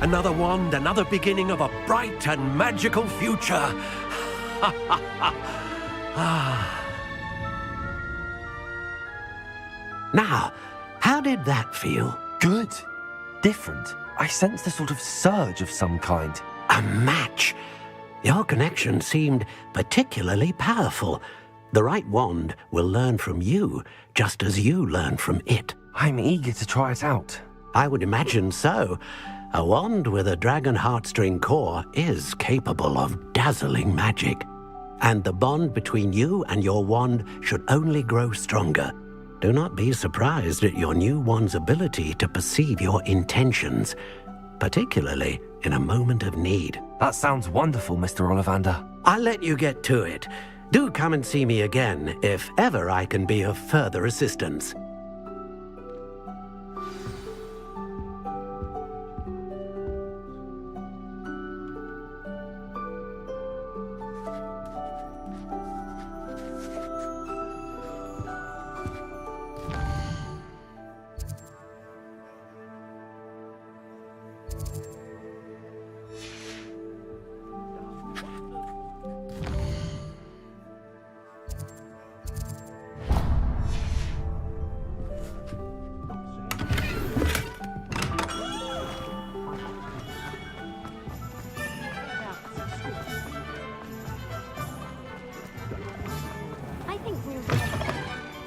Another wand, another beginning of a bright and magical future. Now, how did that feel? Good. Different. I sensed a sort of surge of some kind. A match. Your connection seemed particularly powerful. The right wand will learn from you, just as you learn from it. I'm eager to try it out. I would imagine so. A wand with a dragon heartstring core is capable of dazzling magic. And the bond between you and your wand should only grow stronger. Do not be surprised at your new wand's ability to perceive your intentions, particularly in a moment of need. That sounds wonderful, Mr. Ollivander. I'll let you get to it. Do come and see me again if ever I can be of further assistance.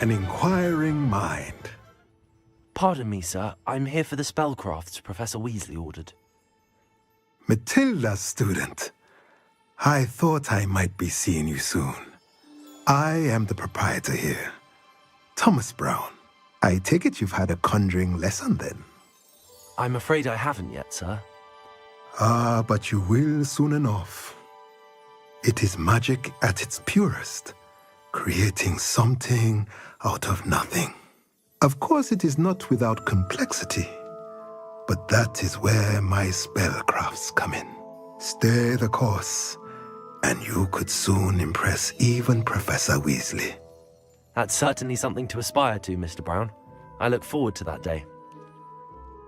An inquiring mind. Pardon me, sir. I'm here for the spellcrafts Professor Weasley ordered. Matilda's student. I thought I might be seeing you soon. I am the proprietor here, Thomas Brown. I take it you've had a conjuring lesson then? I'm afraid I haven't yet, sir. Ah, but you will soon enough. It is magic at its purest, creating something out of nothing. Of course, it is not without complexity, but that is where my spellcrafts come in. Stay the course, and you could soon impress even Professor Weasley. That's certainly something to aspire to, Mr. Brown. I look forward to that day.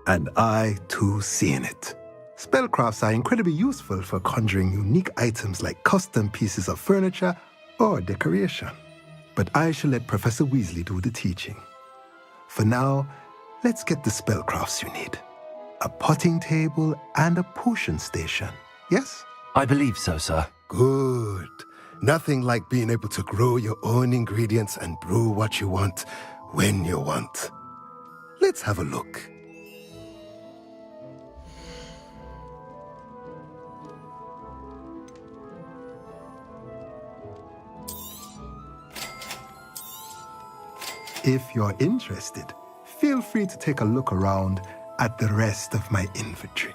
And I, too, seeing it. Spellcrafts are incredibly useful for conjuring unique items like custom pieces of furniture or decoration. But I shall let Professor Weasley do the teaching. For now, let's get the spellcrafts you need. A potting table and a potion station, yes? I believe so, sir. Good. Nothing like being able to grow your own ingredients and brew what you want when you want. Let's have a look. If you're interested, feel free to take a look around at the rest of my inventory.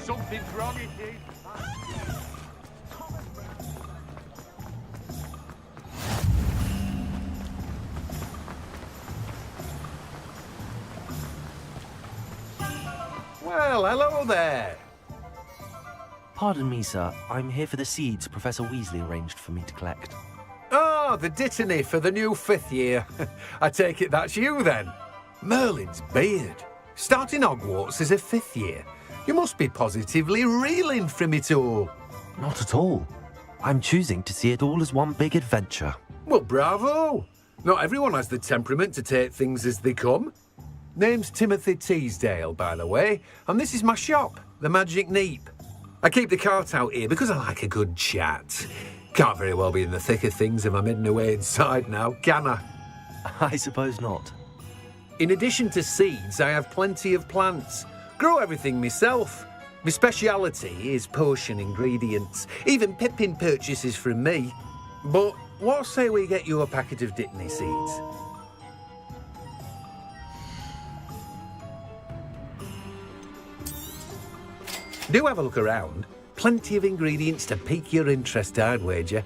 Something's wrong, indeed. Well, hello there. Pardon me, sir. I'm here for the seeds Professor Weasley arranged for me to collect. Oh, the dittany for the new 5th year. I take it that's you, then. Merlin's beard. Starting Hogwarts as a 5th year. You must be positively reeling from it all. Not at all. I'm choosing to see it all as one big adventure. Well, bravo! Not everyone has the temperament to take things as they come. Name's Timothy Teasdale, by the way, and this is my shop, the Magic Neep. I keep the cart out here because I like a good chat. Can't very well be in the thick of things if I'm hidden away inside now, can I? I suppose not. In addition to seeds, I have plenty of plants. Grow everything myself. My speciality is potion ingredients. Even Pippin purchases from me. But what say we get you a packet of Dittany seeds? Do have a look around. Plenty of ingredients to pique your interest, I'd wager.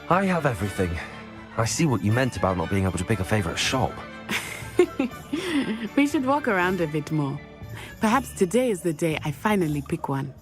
I have everything. I see what you meant about not being able to pick a favorite shop. We should walk around a bit more. Perhaps today is the day I finally pick one.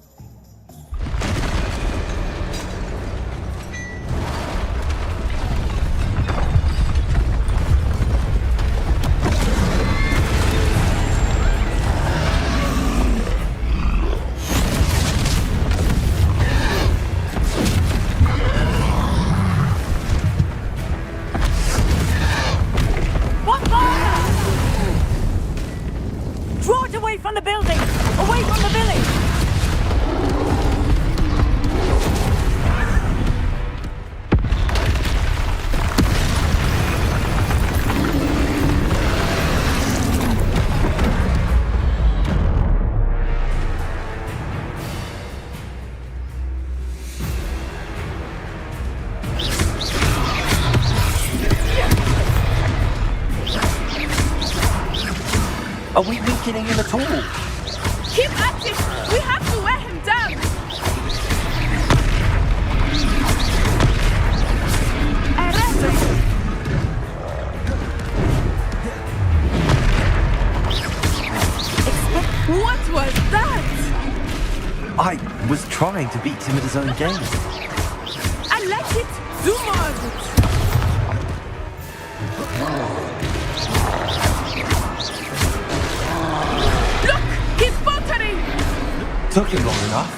Are we weakening him at all? Keep at it! We have to wear him down! What was that? I was trying to beat him at his own game. I like it! Do more of it! Look! He's faltering! Took him long enough.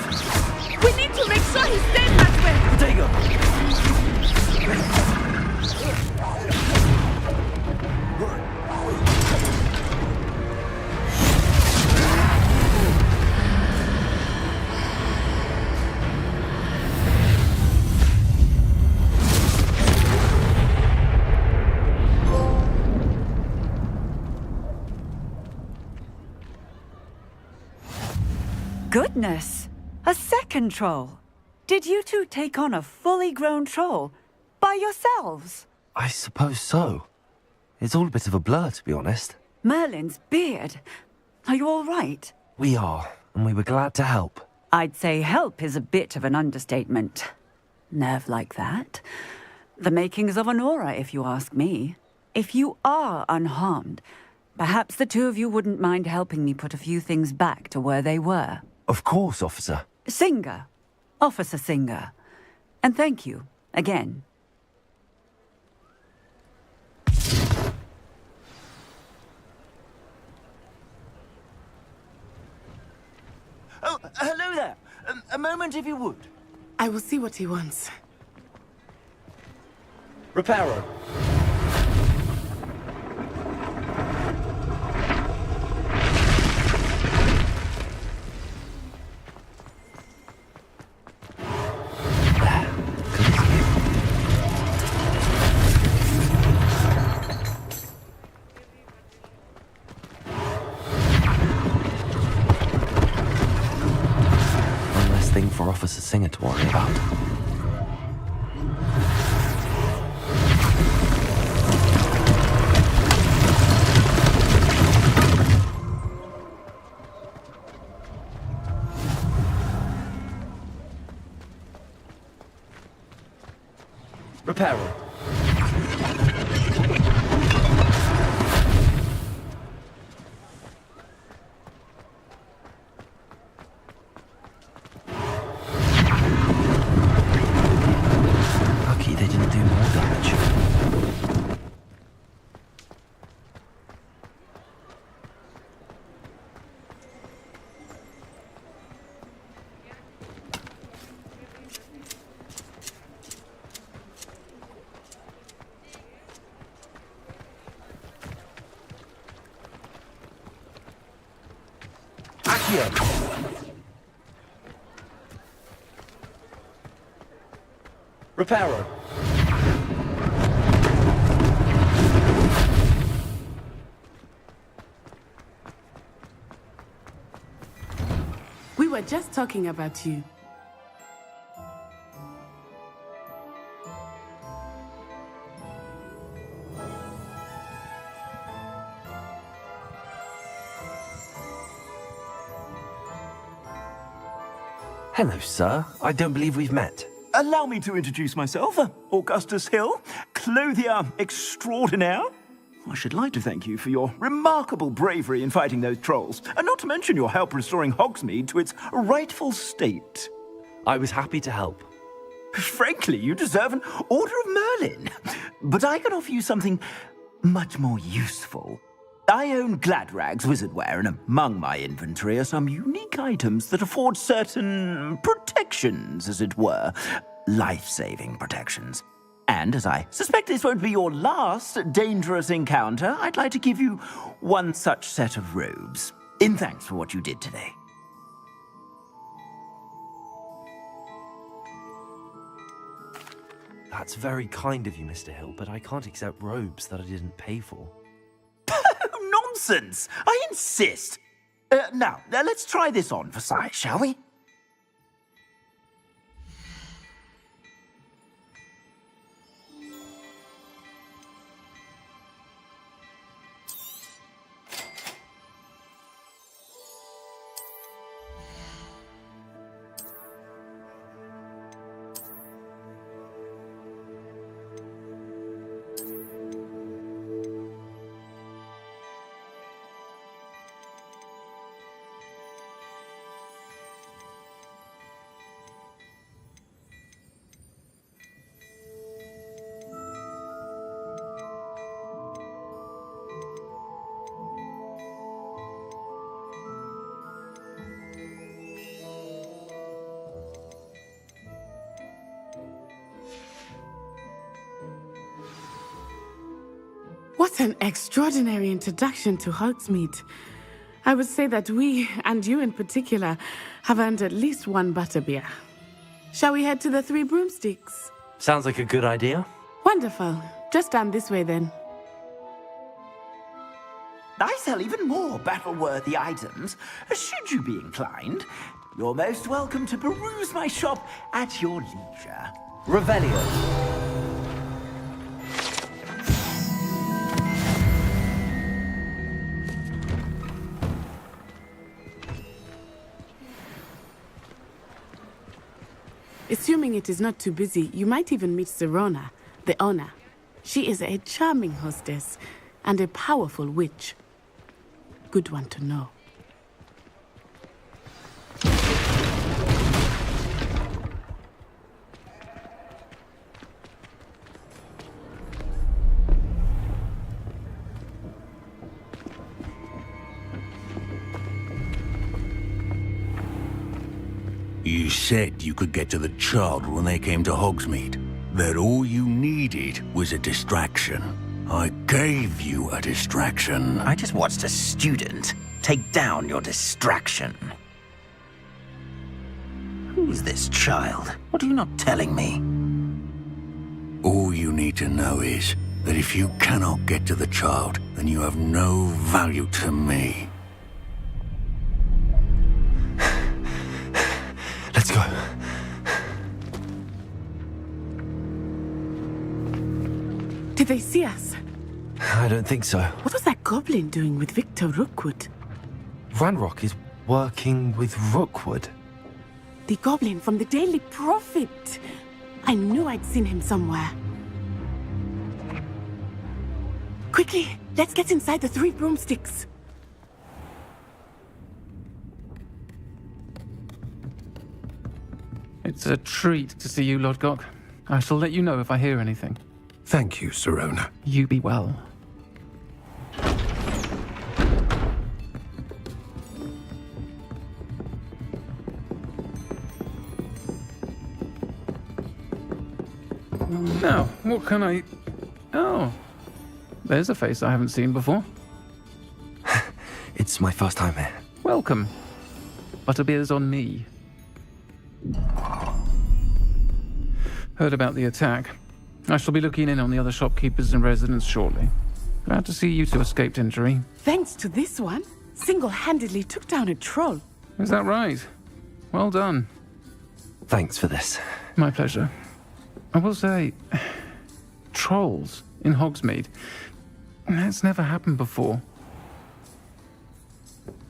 We need to make sure he stays that way! Potato! Goodness! A second troll! Did you two take on a fully grown troll? By yourselves? I suppose so. It's all a bit of a blur, to be honest. Merlin's beard. Are you all right? We are, and we were glad to help. I'd say help is a bit of an understatement. Nerve like that. The makings of an aura, if you ask me. If you are unharmed, perhaps the two of you wouldn't mind helping me put a few things back to where they were. Of course, officer. Singer. Officer Singer. And thank you, again. Oh, hello there. A moment, if you would. I will see what he wants. Reparo. Thing for Officer Singer to worry about. Reparo. Lucky they didn't do more damage. Reparo. We were just talking about you. Hello, sir. I don't believe we've met. Allow me to introduce myself, Augustus Hill, clothier extraordinaire. I should like to thank you for your remarkable bravery in fighting those trolls, and not to mention your help restoring Hogsmeade to its rightful state. I was happy to help. Frankly, you deserve an Order of Merlin. But I can offer you something much more useful. I own Gladrag's wizardware, and among my inventory are some unique items that afford certain protections, as it were. Life-saving protections. And as I suspect this won't be your last dangerous encounter, I'd like to give you one such set of robes, in thanks for what you did today. That's very kind of you, Mr. Hill, but I can't accept robes that I didn't pay for. Nonsense! I insist! Now, let's try this on for size, shall we? What an extraordinary introduction to Hogsmeade. I would say that we, and you in particular, have earned at least one butterbeer. Shall we head to the Three Broomsticks? Sounds like a good idea. Wonderful. Just down this way then. I sell even more battle-worthy items, should you be inclined. You're most welcome to peruse my shop at your leisure. Revelio. Assuming it is not too busy, you might even meet Serona, the owner. She is a charming hostess and a powerful witch. Good one to know. You said you could get to the child when they came to Hogsmeade. That all you needed was a distraction. I gave you a distraction. I just watched a student take down your distraction. Who's this child? What are you not telling me? All you need to know is that if you cannot get to the child, then you have no value to me. Let's go. Did they see us? I don't think so. What was that goblin doing with Victor Rookwood? Ranrock is working with Rookwood. The goblin from the Daily Prophet. I knew I'd seen him somewhere. Quickly, let's get inside the Three Broomsticks. It's a treat to see you, Lodgok. I shall let you know if I hear anything. Thank you, Serona. You be well. Now, what can I... Oh, there's a face I haven't seen before. It's my first time here. Welcome. Butterbeer's on me. Heard about the attack. I shall be looking in on the other shopkeepers and residents shortly. Glad to see you two escaped injury. Thanks to this one, single-handedly took down a troll. Is that right? Well done. Thanks for this. My pleasure. I will say, trolls in Hogsmeade. That's never happened before.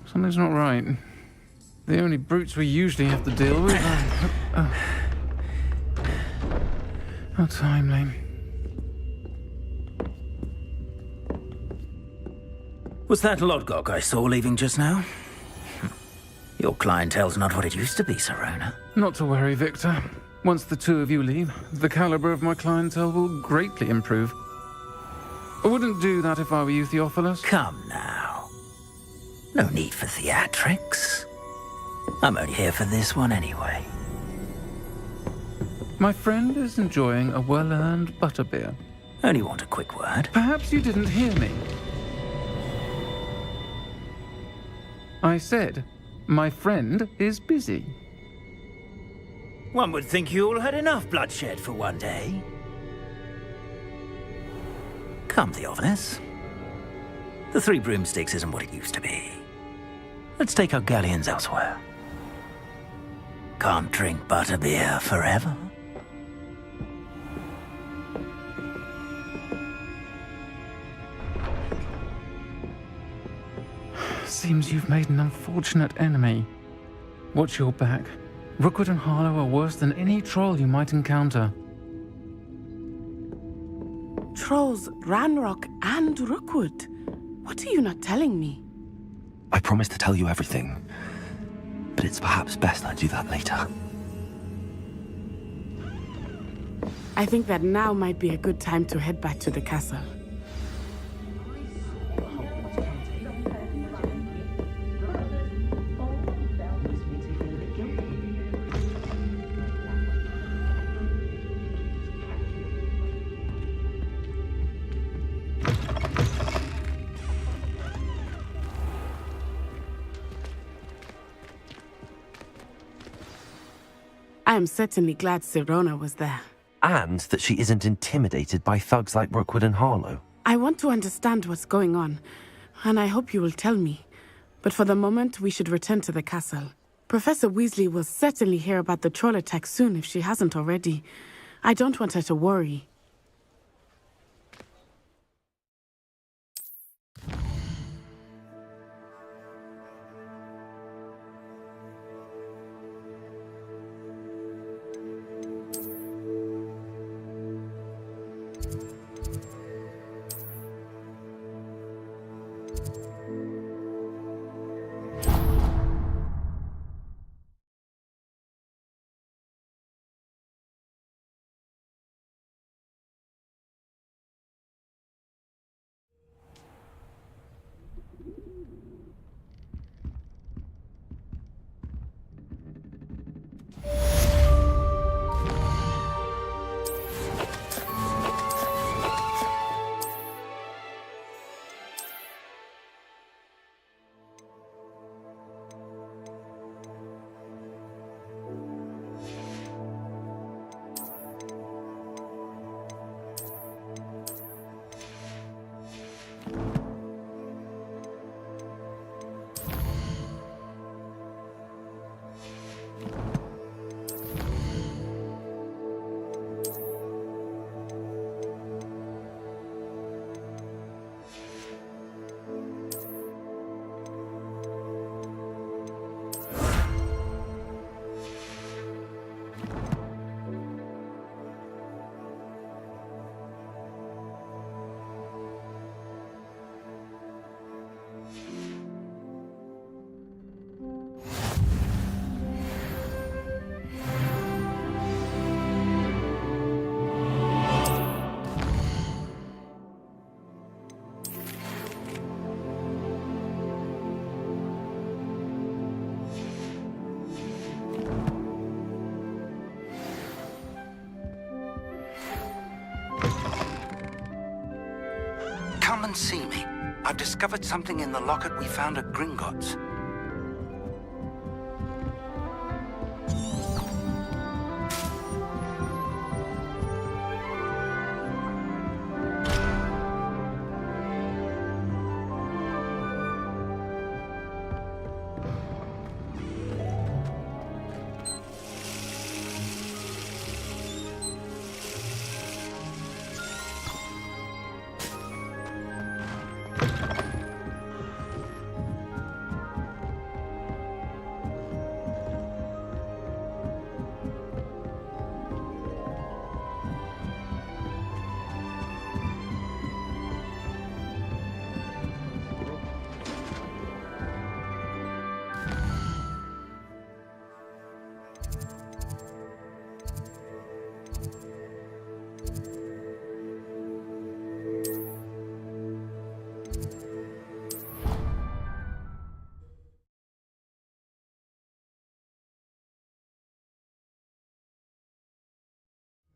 Something's not right. The only brutes we usually have to deal with are... How timely. Was that Lodgok I saw leaving just now? Your clientele's not what it used to be, Serona. Not to worry, Victor. Once the two of you leave, the caliber of my clientele will greatly improve. I wouldn't do that if I were you, Theophilus. Come now. No need for theatrics. I'm only here for this one anyway. My friend is enjoying a well-earned butterbeer. Only want a quick word. Perhaps you didn't hear me. I said, my friend is busy. One would think you all had enough bloodshed for one day. Come, Theophilus. The Three Broomsticks isn't what it used to be. Let's take our galleons elsewhere. Can't drink butterbeer forever. Seems you've made an unfortunate enemy. Watch your back. Rookwood and Harlow are worse than any troll you might encounter. Trolls, Ranrock, and Rookwood. What are you not telling me? I promise to tell you everything, but it's perhaps best I do that later. I think that now might be a good time to head back to the castle. I am certainly glad Sirona was there. And that she isn't intimidated by thugs like Rookwood and Harlow. I want to understand what's going on, and I hope you will tell me. But for the moment, we should return to the castle. Professor Weasley will certainly hear about the troll attack soon if she hasn't already. I don't want her to worry. Come and see me. I've discovered something in the locket we found at Gringotts.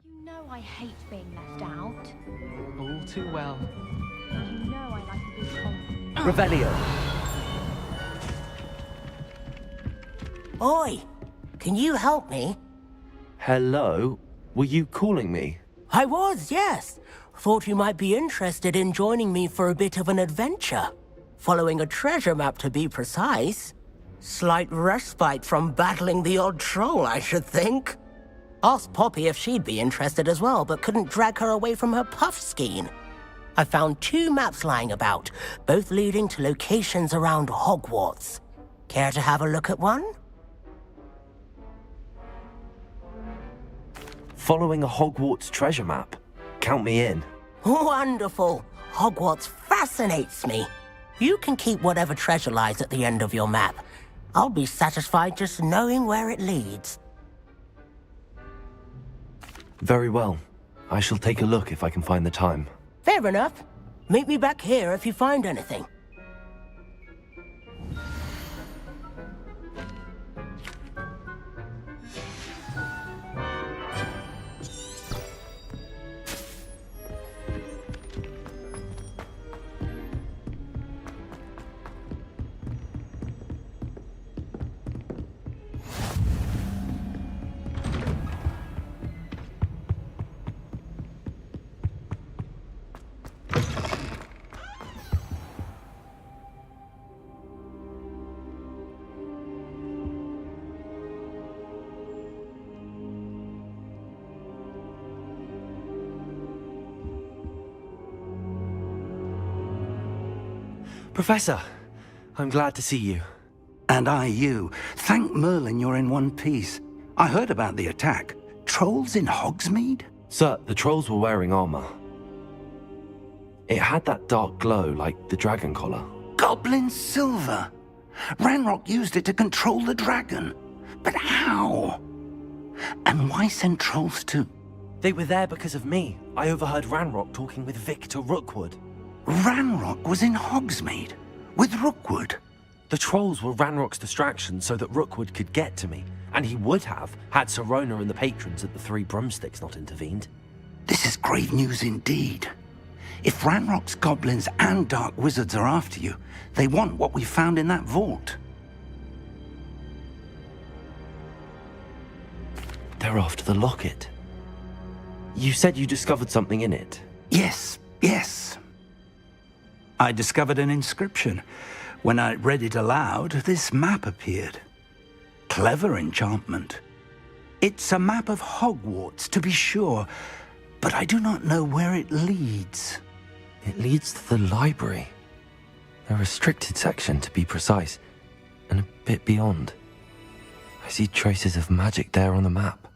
You know I hate being left out. All too well. You know I like a good compliment. Revelio. Oi! Can you help me? Hello? Were you calling me? I was, yes. Thought you might be interested in joining me for a bit of an adventure. Following a treasure map, to be precise. Slight respite from battling the odd troll, I should think. Asked Poppy if she'd be interested as well, but couldn't drag her away from her puff skein. I found 2 maps lying about, both leading to locations around Hogwarts. Care to have a look at one? Following a Hogwarts treasure map. Count me in. Wonderful. Hogwarts fascinates me. You can keep whatever treasure lies at the end of your map. I'll be satisfied just knowing where it leads. Very well. I shall take a look if I can find the time. Fair enough. Meet me back here if you find anything. Professor, I'm glad to see you. And I you. Thank Merlin you're in one piece. I heard about the attack. Trolls in Hogsmeade? Sir, the trolls were wearing armor. It had that dark glow like the dragon collar. Goblin silver! Ranrock used it to control the dragon. But how? And why send trolls too? They were there because of me. I overheard Ranrock talking with Victor Rookwood. Ranrock was in Hogsmeade? With Rookwood? The trolls were Ranrock's distraction so that Rookwood could get to me. And he would have, had Sirona and the patrons at the Three Broomsticks not intervened. This is grave news indeed. If Ranrock's goblins and dark wizards are after you, they want what we found in that vault. They're after the locket. You said you discovered something in it. Yes. I discovered an inscription. When I read it aloud, this map appeared. Clever enchantment. It's a map of Hogwarts, to be sure, but I do not know where it leads. It leads to the library. A restricted section, to be precise, and a bit beyond. I see traces of magic there on the map.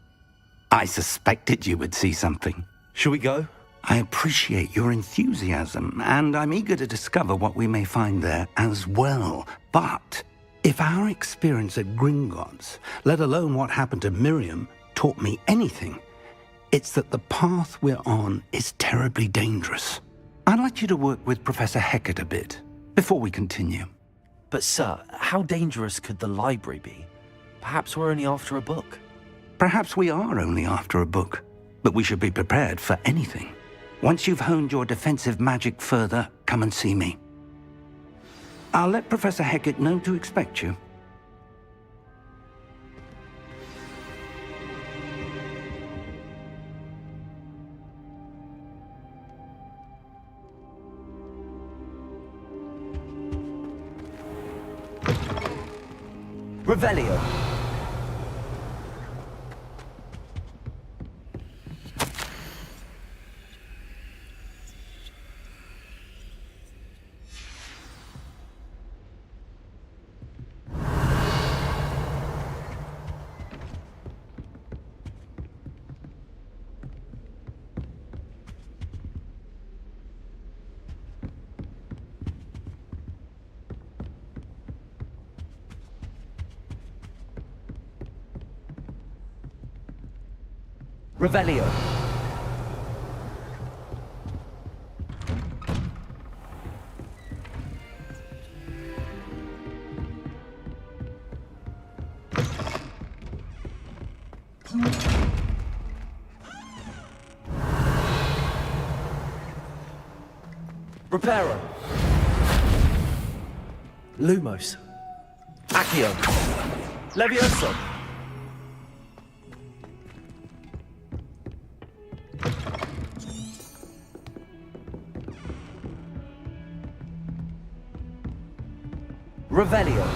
I suspected you would see something. Shall we go? I appreciate your enthusiasm, and I'm eager to discover what we may find there as well. But if our experience at Gringotts, let alone what happened to Miriam, taught me anything, it's that the path we're on is terribly dangerous. I'd like you to work with Professor Hecat a bit before we continue. But sir, how dangerous could the library be? Perhaps we're only after a book. Perhaps we are only after a book, but we should be prepared for anything. Once you've honed your defensive magic further, come and see me. I'll let Professor Hecat know to expect you. Revelio. Revelio. Reparo. Lumos. Accio. Levioso. Revelio.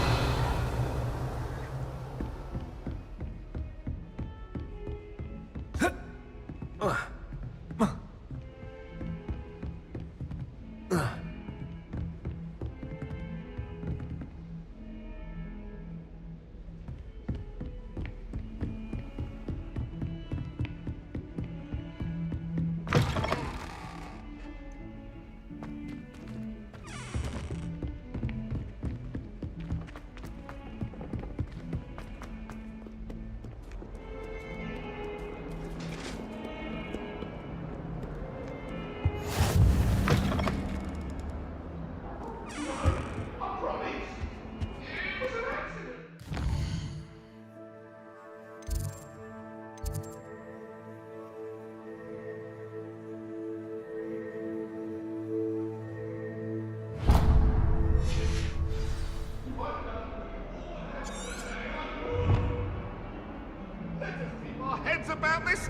About this?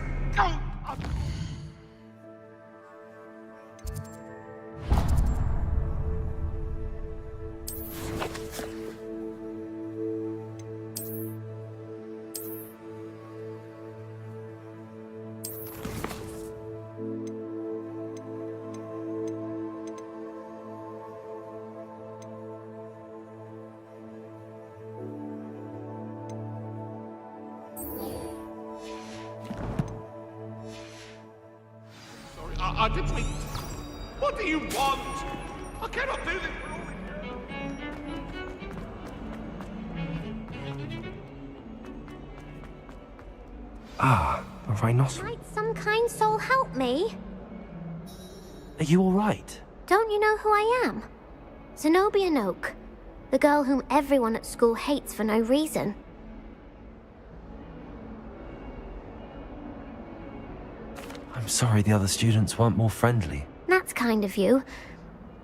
please. What do you want? I cannot do this. Ah, a rhinoceros. Might some kind soul help me? Are you all right? Don't you know who I am? Zenobia Noak, the girl whom everyone at school hates for no reason. I'm sorry the other students weren't more friendly. That's kind of you.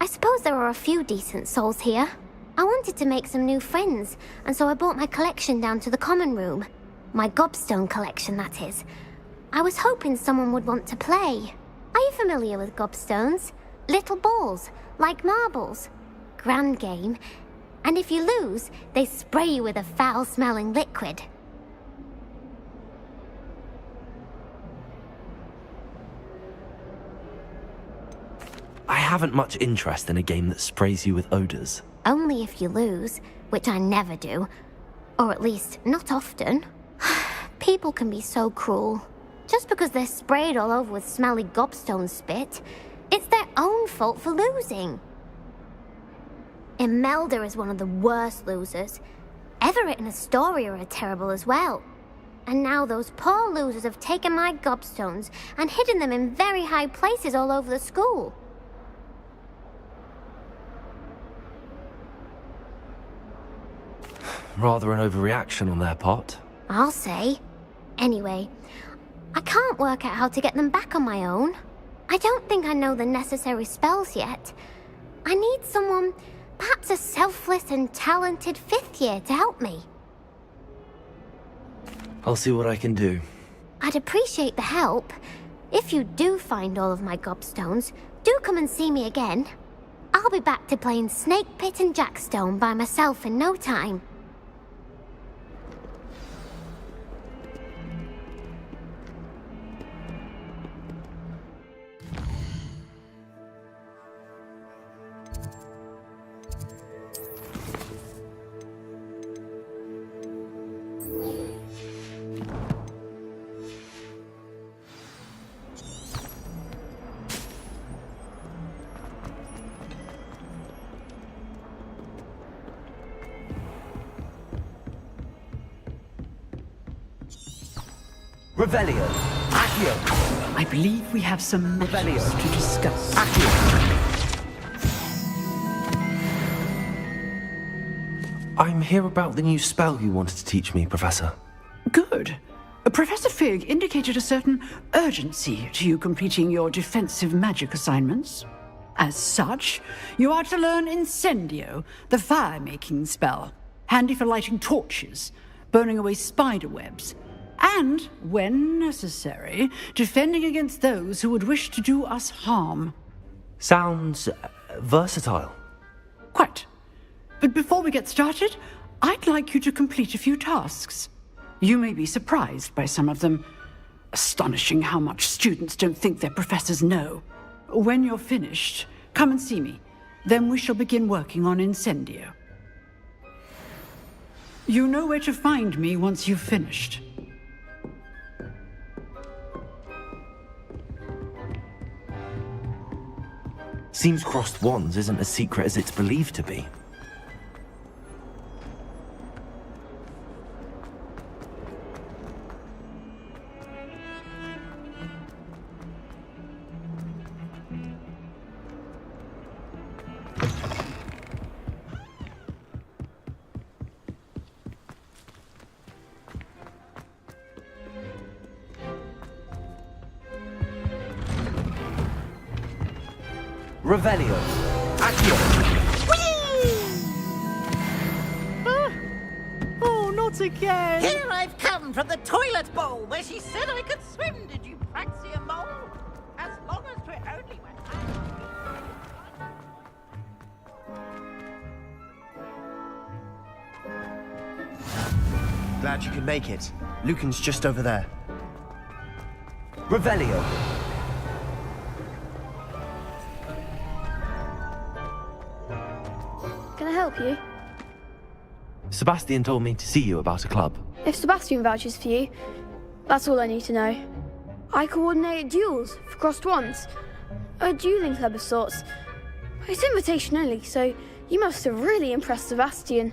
I suppose there are a few decent souls here. I wanted to make some new friends, and so I brought my collection down to the common room. My gobstone collection, that is. I was hoping someone would want to play. Are you familiar with gobstones? Little balls, like marbles. Grand game. And if you lose, they spray you with a foul-smelling liquid. I haven't much interest in a game that sprays you with odors. Only if you lose, which I never do. Or at least, not often. People can be so cruel. Just because they're sprayed all over with smelly gobstone spit, it's their own fault for losing. Imelda is one of the worst losers. Everett and Astoria are terrible as well. And now those poor losers have taken my gobstones and hidden them in very high places all over the school. Rather an overreaction on their part. I'll say. Anyway, I can't work out how to get them back on my own. I don't think I know the necessary spells yet. I need someone, perhaps a selfless and talented 5th year to help me. I'll see what I can do. I'd appreciate the help. If you do find all of my gobstones, do come and see me again. I'll be back to playing Snake Pit and Jackstone by myself in no time. Revelio. Accio. I believe we have some matters to discuss. I'm here about the new spell you wanted to teach me, Professor. Good. Professor Fig indicated a certain urgency to you completing your defensive magic assignments. As such, you are to learn Incendio, the fire-making spell, handy for lighting torches, burning away spider webs, and, when necessary, defending against those who would wish to do us harm. Sounds versatile. Quite. But before we get started, I'd like you to complete a few tasks. You may be surprised by some of them. Astonishing how much students don't think their professors know. When you're finished, come and see me. Then we shall begin working on Incendio. You know where to find me once you've finished. Seems crossed wands isn't as secret as it's believed to be. Revelio. Accio. Oh, not again! Here I've come from the toilet bowl where she said I could swim. Did you fancy a mole? As long as we only went. Glad you could make it. Lucan's just over there. Revelio. Can I help you? Sebastian told me to see you about a club. If Sebastian vouches for you, that's all I need to know. I coordinate duels for crossed wands. A dueling club of sorts. It's invitation only, so you must have really impressed Sebastian.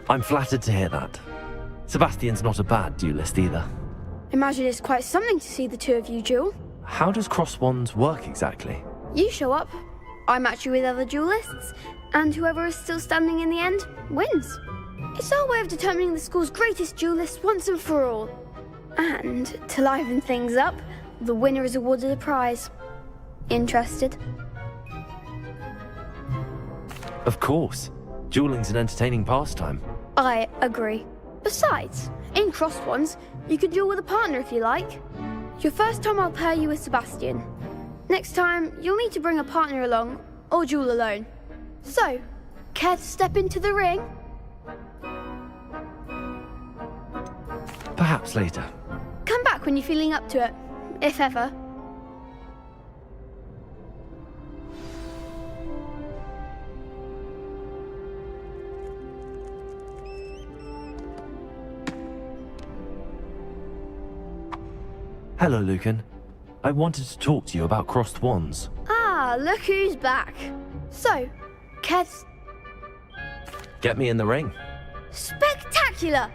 I'm flattered to hear that. Sebastian's not a bad duelist either. Imagine it's quite something to see the two of you duel. How does cross wands work exactly? You show up, I match you with other duelists, and whoever is still standing in the end wins. It's our way of determining the school's greatest duelist once and for all. And to liven things up, the winner is awarded a prize. Interested? Of course. Dueling's an entertaining pastime. I agree. Besides, in cross ones, you can duel with a partner if you like. Your first time I'll pair you with Sebastian. Next time, you'll need to bring a partner along, or duel alone. So, care to step into the ring? Perhaps later. Come back when you're feeling up to it, if ever. Hello, Lucan. I wanted to talk to you about crossed wands. Ah, look who's back. So, care to... Get me in the ring. Spectacular!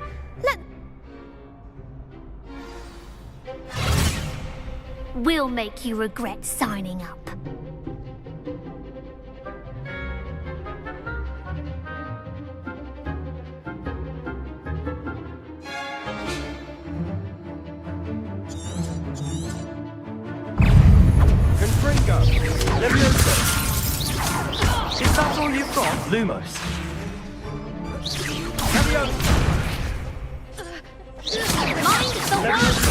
We'll make you regret signing up. Confringo! Leviosa! Is that all you've got? Lumos. Leviosa! Mind the world!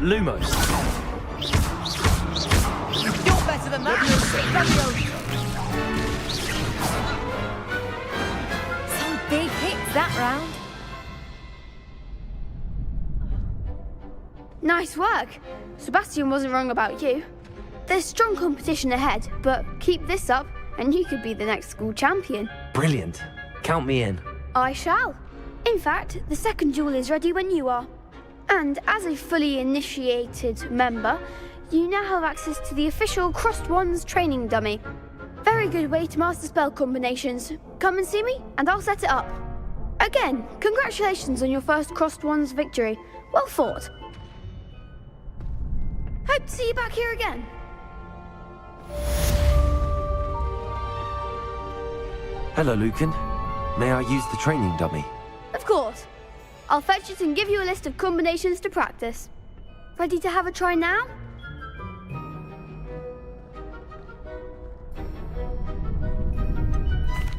Lumos. You're better than that! Some big hits that round. Nice work. Sebastian wasn't wrong about you. There's strong competition ahead, but keep this up and you could be the next school champion. Brilliant. Count me in. I shall. In fact, the second duel is ready when you are. And as a fully initiated member, you now have access to the official Crossed Wands training dummy. Very good way to master spell combinations. Come and see me, and I'll set it up. Again, congratulations on your first Crossed Wands victory. Well fought. Hope to see you back here again. Hello, Lucan. May I use the training dummy? Of course. I'll fetch it and give you a list of combinations to practice. Ready to have a try now?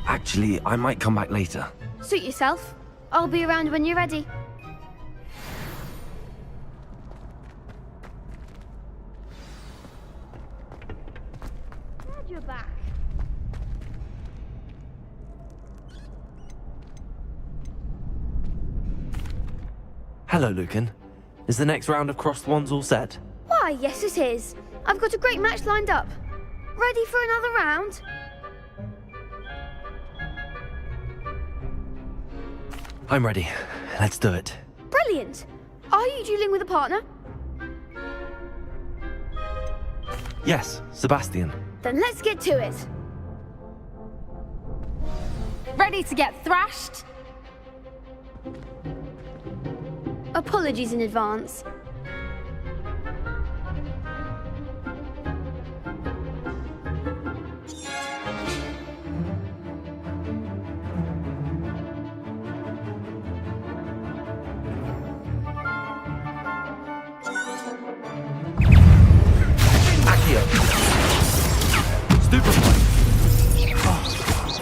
Actually, I might come back later. Suit yourself. I'll be around when you're ready. Glad you're back. Hello, Lucan. Is the next round of crossed wands all set? Why, yes it is. I've got a great match lined up. Ready for another round? I'm ready. Let's do it. Brilliant. Are you dueling with a partner? Yes, Sebastian. Then let's get to it. Ready to get thrashed? Apologies in advance.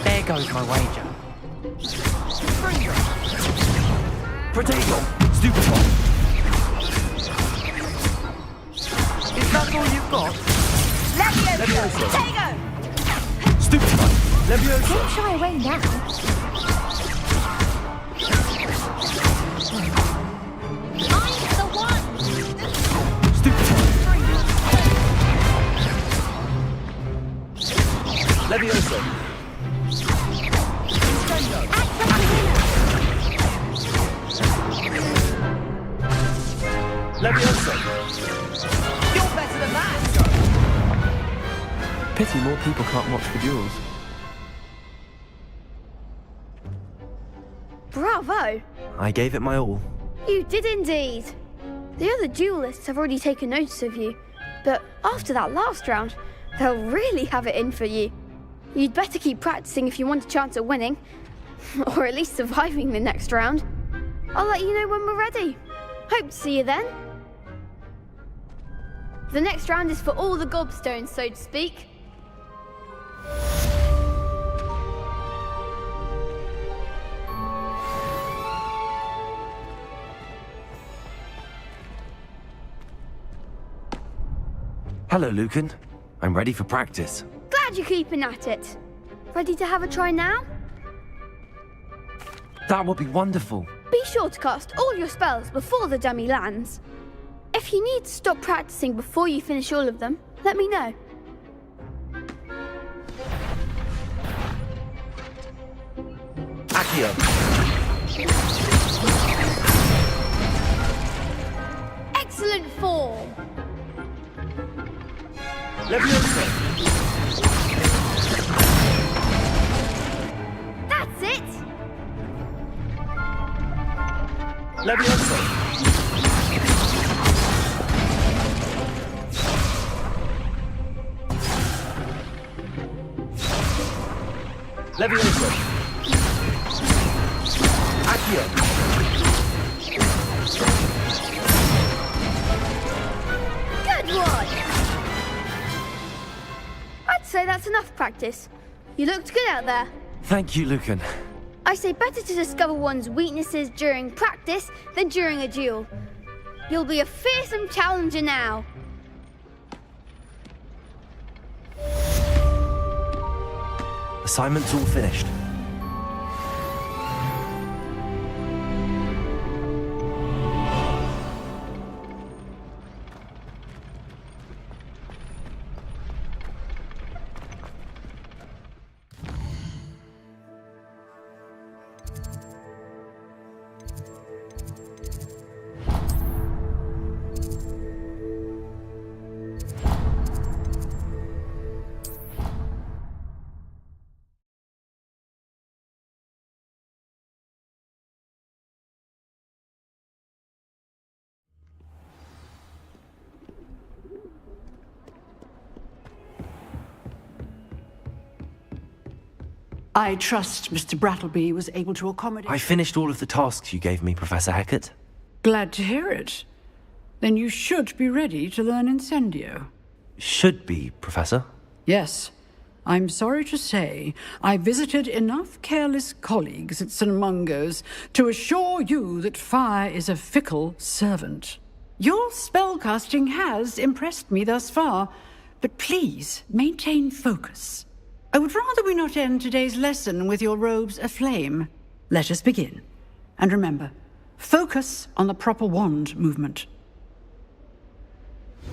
There goes my wager. Protego! Stupefy! Is that all you've got? Leviosa! Protego! Stupefy! Leviosa! Don't shy away now. I'm the one! Levioso. Levioso. You're better than that! Pity more people can't watch the duels. Bravo! I gave it my all. You did indeed. The other duelists have already taken notice of you, but after that last round, they'll really have it in for you. You'd better keep practicing if you want a chance at winning, or at least surviving the next round. I'll let you know when we're ready. Hope to see you then. The next round is for all the gobstones, so to speak. Hello, Lucan. I'm ready for practice. Glad you're keeping at it. Ready to have a try now? That would be wonderful. Be sure to cast all your spells before the dummy lands. If you need to stop practicing before you finish all of them, let me know. Accio. Excellent form. Levioso. That's it. Levioso. Levioso. Accio. Good one. I'd say that's enough practice. You looked good out there. Thank you, Lucan. I say better to discover one's weaknesses during practice than during a duel. You'll be a fearsome challenger now. Assignment's all finished. I trust Mr. Brattleby was able to accommodate... I finished all of the tasks you gave me, Professor Hecat. Glad to hear it. Then you should be ready to learn Incendio. Should be, Professor. Yes. I'm sorry to say, I visited enough careless colleagues at St. Mungo's to assure you that fire is a fickle servant. Your spellcasting has impressed me thus far, but please maintain focus. I would rather we not end today's lesson with your robes aflame. Let us begin. And remember, focus on the proper wand movement.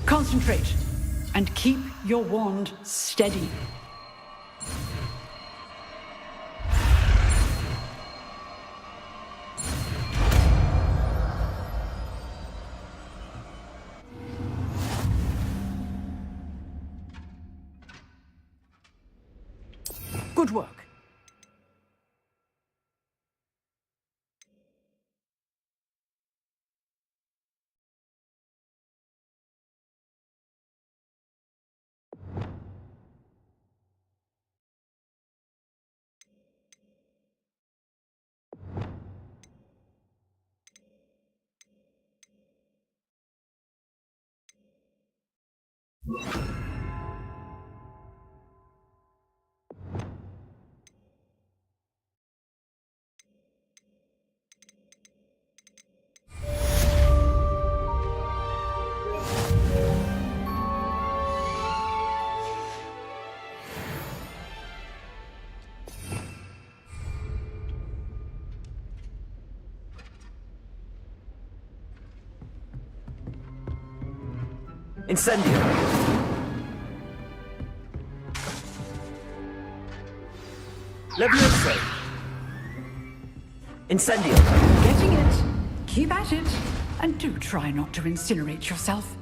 Concentrate, and keep your wand steady. Good work. Incendio! Legecy! Incendio! Getting it. Keep at it. And do try not to incinerate yourself.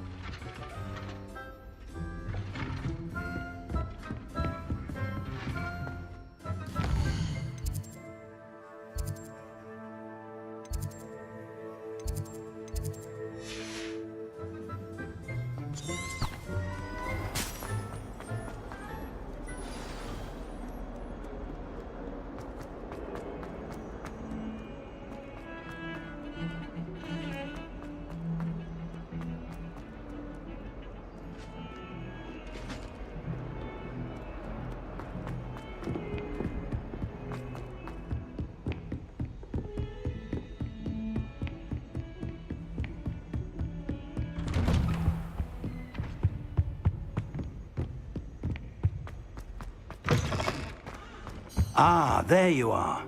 Ah, there you are.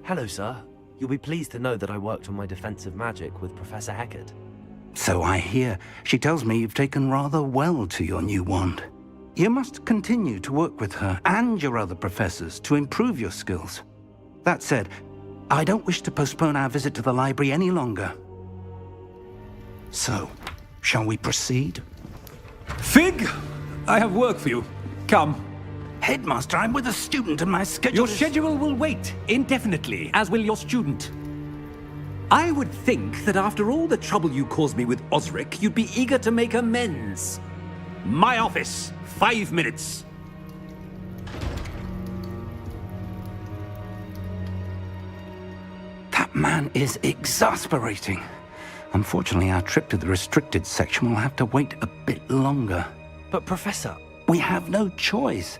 Hello, sir. You'll be pleased to know that I worked on my defensive magic with Professor Heckard. So I hear. She tells me you've taken rather well to your new wand. You must continue to work with her and your other professors to improve your skills. That said, I don't wish to postpone our visit to the library any longer. So, shall we proceed? Fig! I have work for you. Come. Headmaster, I'm with a student and my schedule Your schedule will wait indefinitely, as will your student. I would think that after all the trouble you caused me with Osric, you'd be eager to make amends. My office, 5 minutes. That man is exasperating. Unfortunately, our trip to the restricted section will have to wait a bit longer. But, Professor... We have no choice.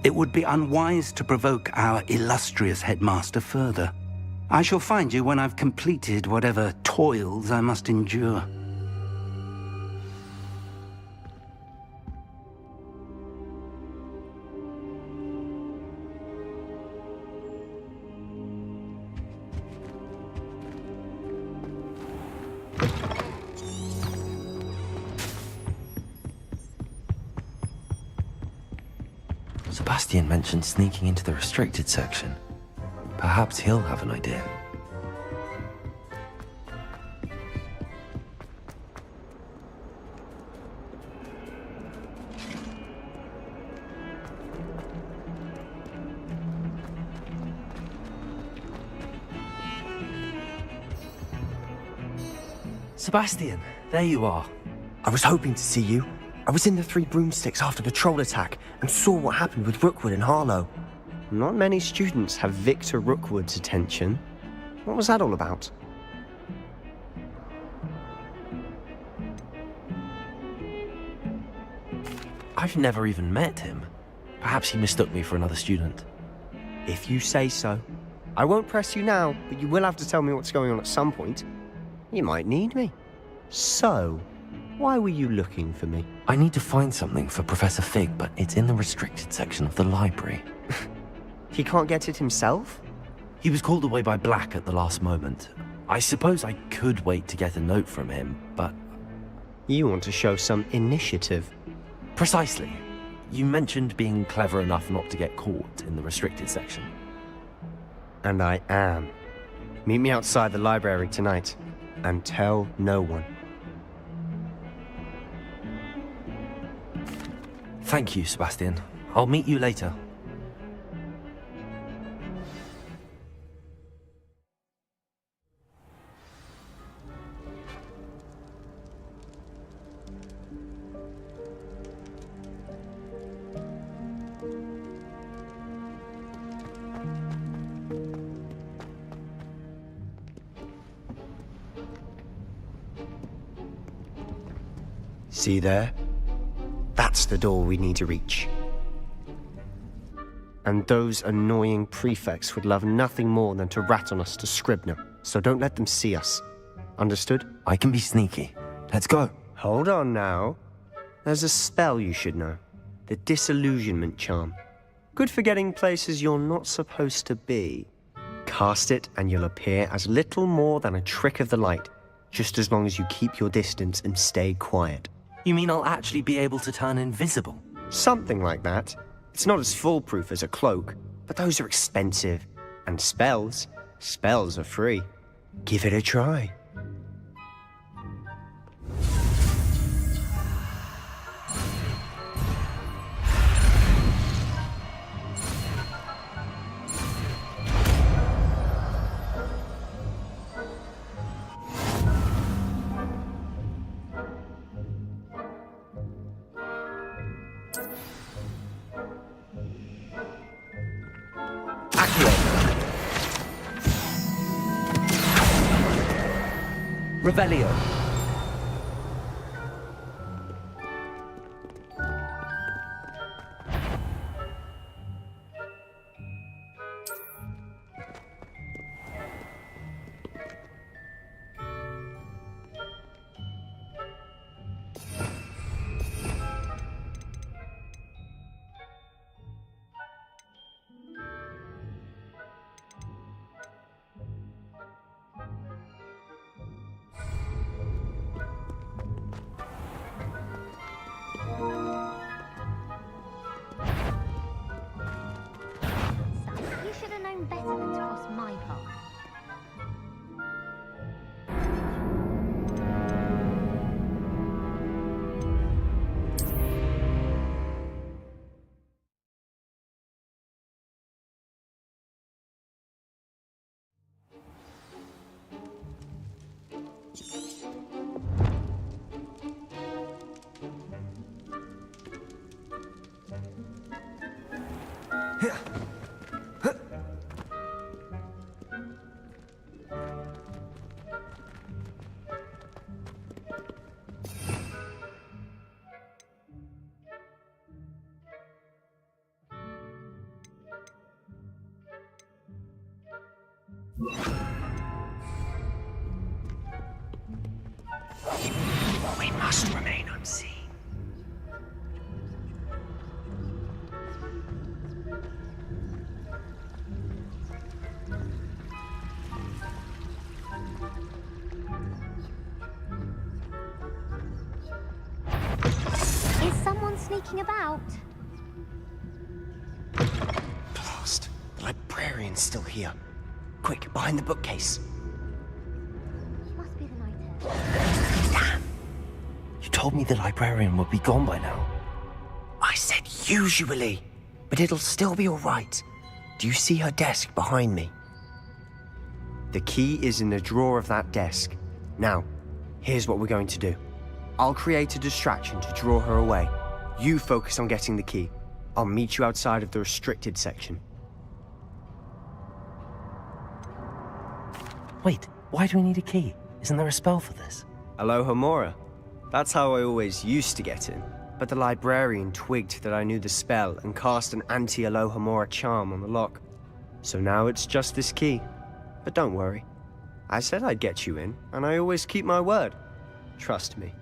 It would be unwise to provoke our illustrious headmaster further. I shall find you when I've completed whatever toils I must endure. Sebastian mentioned sneaking into the restricted section. Perhaps he'll have an idea. Sebastian, there you are. I was hoping to see you. I was in the Three Broomsticks after the troll attack and saw what happened with Rookwood and Harlow. Not many students have Victor Rookwood's attention. What was that all about? I've never even met him. Perhaps he mistook me for another student. If you say so. I won't press you now, but you will have to tell me what's going on at some point. You might need me. So, why were you looking for me? I need to find something for Professor Fig, but it's in the restricted section of the library. He can't get it himself? He was called away by Black at the last moment. I suppose I could wait to get a note from him, but... You want to show some initiative. Precisely. You mentioned being clever enough not to get caught in the restricted section. And I am. Meet me outside the library tonight, and tell no one. Thank you, Sebastian. I'll meet you later. See there? That's the door we need to reach. And those annoying prefects would love nothing more than to rat on us to Scribner, so don't let them see us. Understood? I can be sneaky. Let's go. Hold on now. There's a spell you should know. The Disillusionment Charm. Good for getting places you're not supposed to be. Cast it and you'll appear as little more than a trick of the light, just as long as you keep your distance and stay quiet. You mean I'll actually be able to turn invisible? Something like that. It's not as foolproof as a cloak, but those are expensive. And spells are free. Give it a try. Revelio. You should have known better than to cross my path. We must remain unseen. Is someone sneaking about? Blast. The librarian's still here. Quick, behind the bookcase. Must be the night Damn! You told me the librarian would be gone by now. I said usually, but it'll still be all right. Do you see her desk behind me? The key is in the drawer of that desk. Now, here's what we're going to do. I'll create a distraction to draw her away. You focus on getting the key. I'll meet you outside of the restricted section. Wait, why do we need a key? Isn't there a spell for this? Alohomora. That's how I always used to get in. But the librarian twigged that I knew the spell and cast an anti-Alohomora charm on the lock. So now it's just this key. But don't worry. I said I'd get you in, and I always keep my word. Trust me.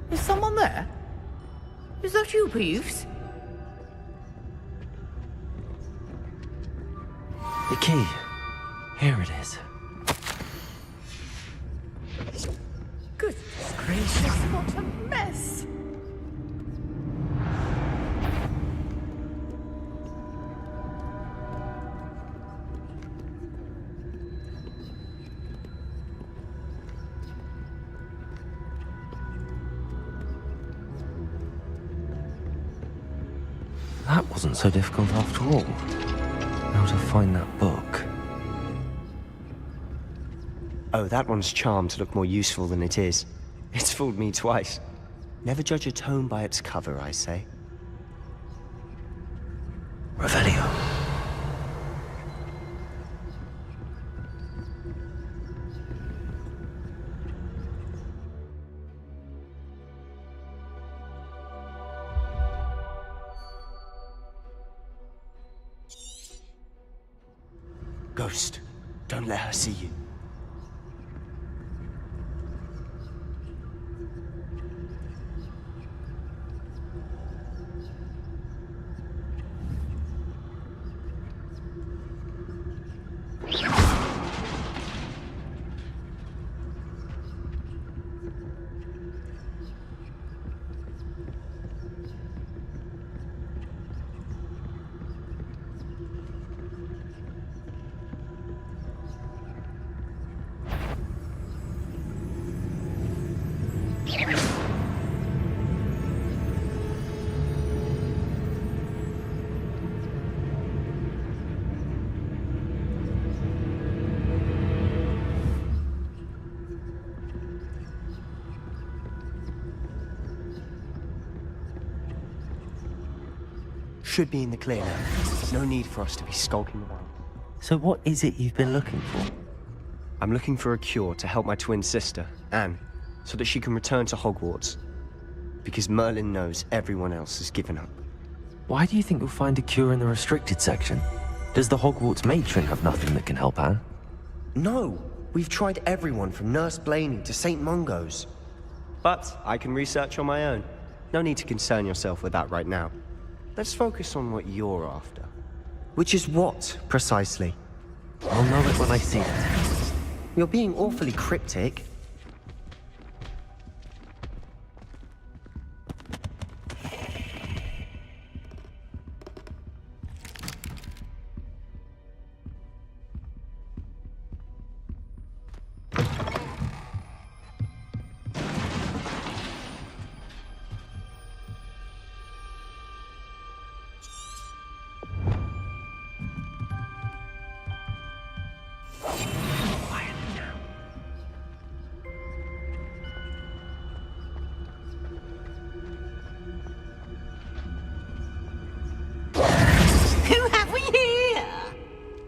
Is someone there? Is that you, Peeves? The key. Here it is. Goodness gracious, what a mess! That wasn't so difficult after all. Now to find that book. Oh, that one's charmed to look more useful than it is. It's fooled me twice. Never judge a tome by its cover, I say. Revelio. Ghost, don't let her see you. Should be in the clear now. No need for us to be skulking around. So what is it you've been looking for? I'm looking for a cure to help my twin sister, Anne, so that she can return to Hogwarts. Because Merlin knows everyone else has given up. Why do you think you'll find a cure in the restricted section? Does the Hogwarts matron have nothing that can help Anne? No! We've tried everyone from Nurse Blaney to St. Mungo's. But I can research on my own. No need to concern yourself with that right now. Let's focus on what you're after. Which is what, precisely? I'll know it when I see it. You're being awfully cryptic. Who have we here?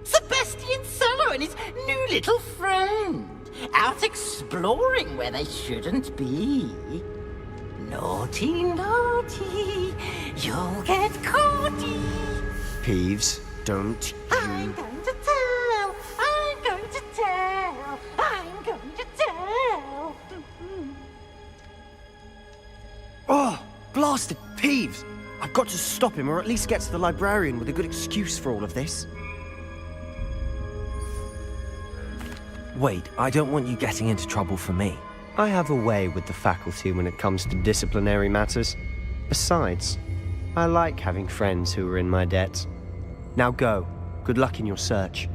Sebastian Cello and his new little friend. Out exploring where they shouldn't be. Naughty, naughty. You'll get caughty. Peeves, don't I'm going to tell. I'm going to tell. I'm going to tell. Oh, blasted Peeves! I've got to stop him, or at least get to the librarian with a good excuse for all of this. Wait, I don't want you getting into trouble for me. I have a way with the faculty when it comes to disciplinary matters. Besides, I like having friends who are in my debt. Now go. Good luck in your search.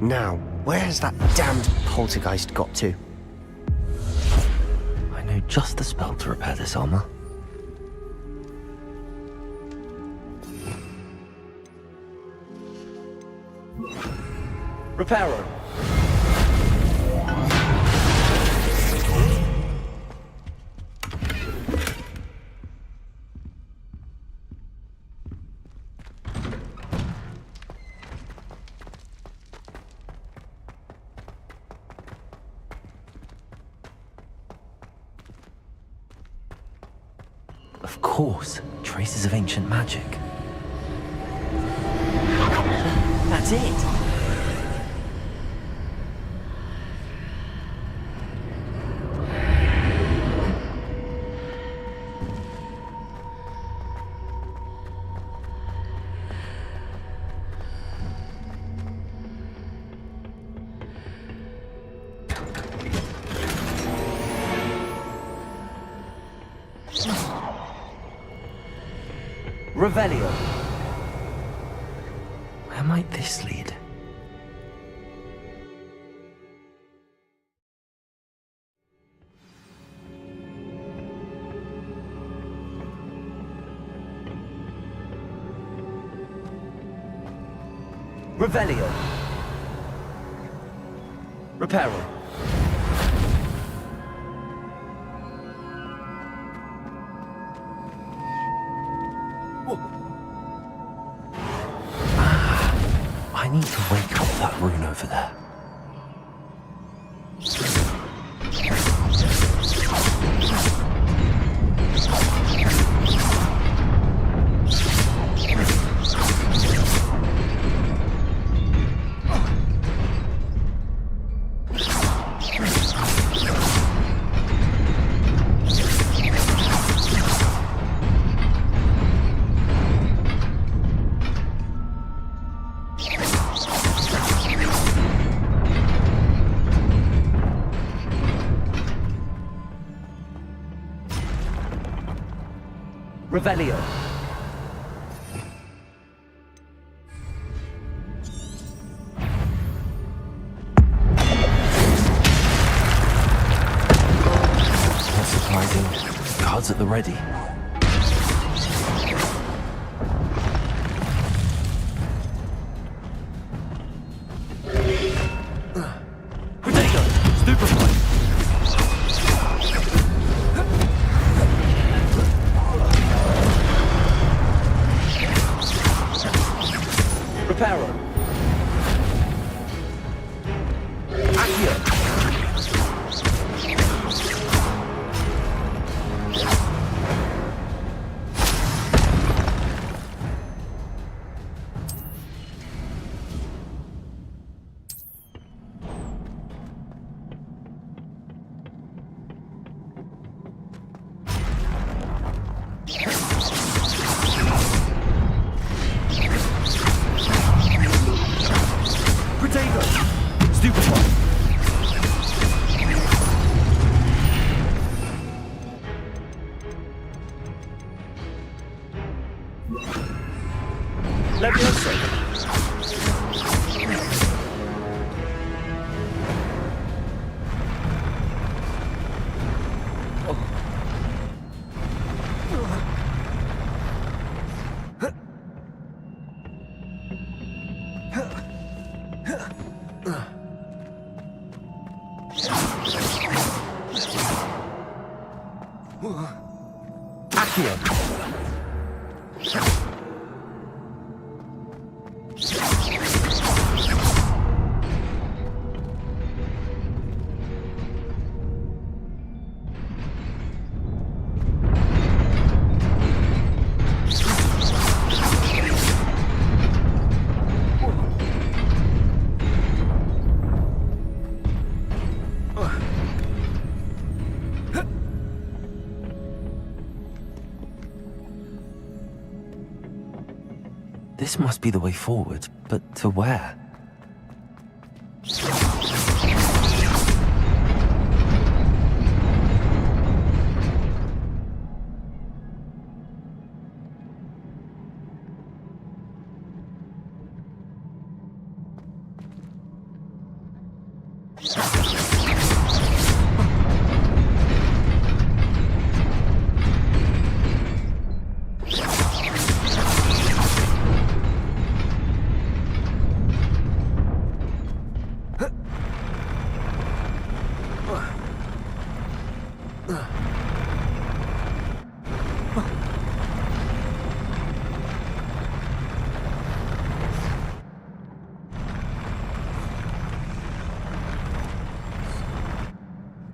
Now, where has that damned poltergeist got to? I know just the spell to repair this armor. Repairer. Of course, traces of ancient magic. That's it! Revelio. Where might this lead? Revelio. Repairer. I need to wake up that rune over there. Revelio. amazing. Cards at the ready. Potato! Stupefy! Reparo! Accio! Potato! Stupefy! Leviosa! Accio! This must be the way forward, but to where?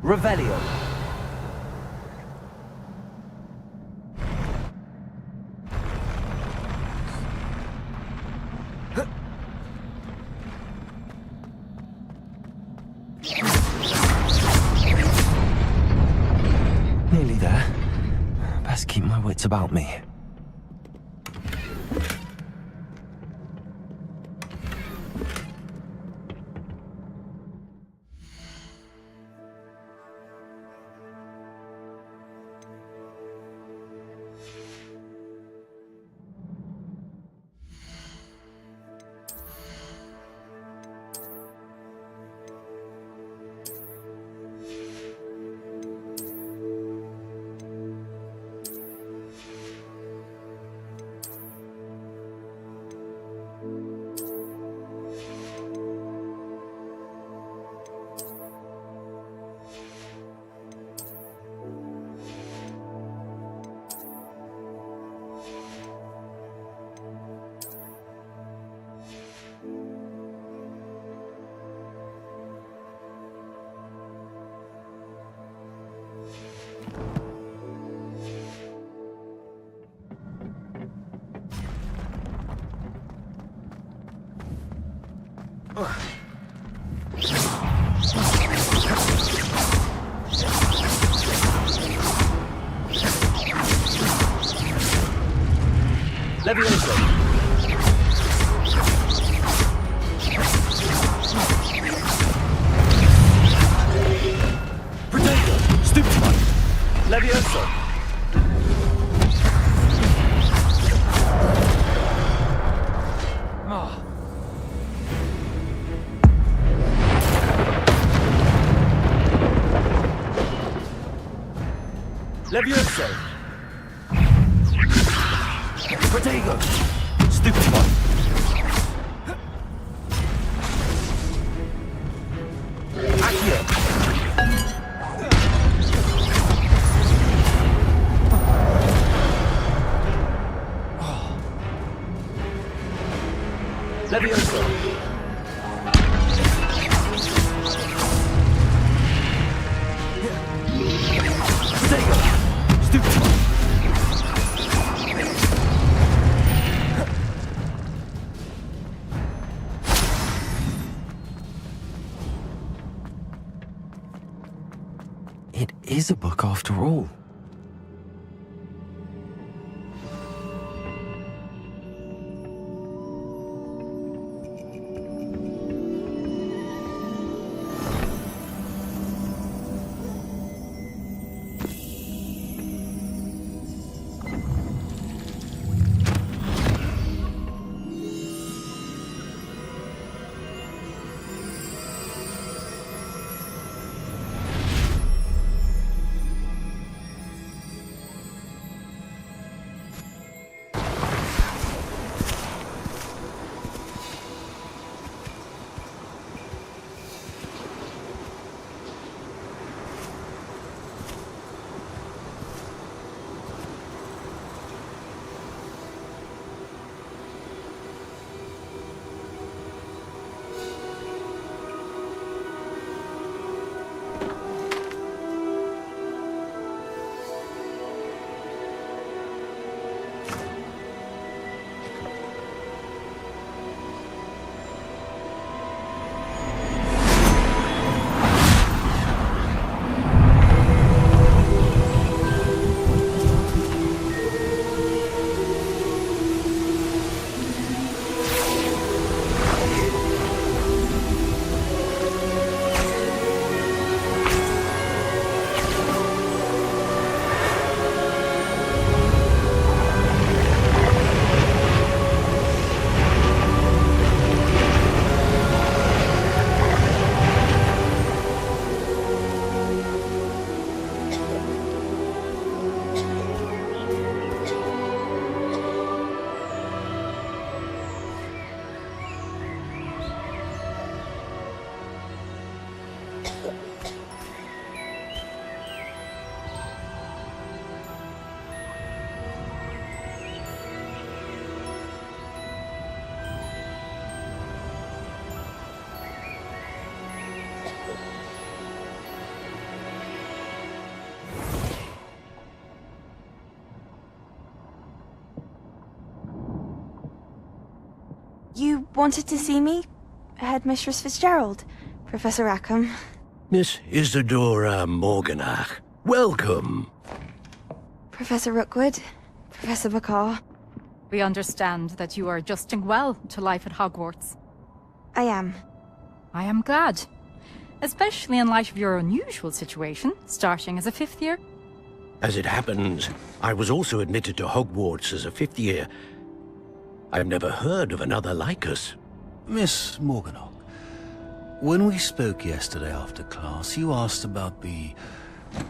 Revelio. Nearly there. Best keep my wits about me. Leviosa. Potato. Stupefy. Leviosa. Levioso! Protego! Stupid one! Accio! Levioso! Protego! Stupid one! It is a book after all. You wanted to see me? Headmistress Fitzgerald, Professor Rackham. Miss Isadora Morganach, welcome. Professor Rookwood, Professor Bakar. We understand that you are adjusting well to life at Hogwarts. I am. I am glad. Especially in light of your unusual situation, starting as a 5th year. As it happens, I was also admitted to Hogwarts as a 5th year. I've never heard of another like us. Miss Morganach, when we spoke yesterday after class, you asked about the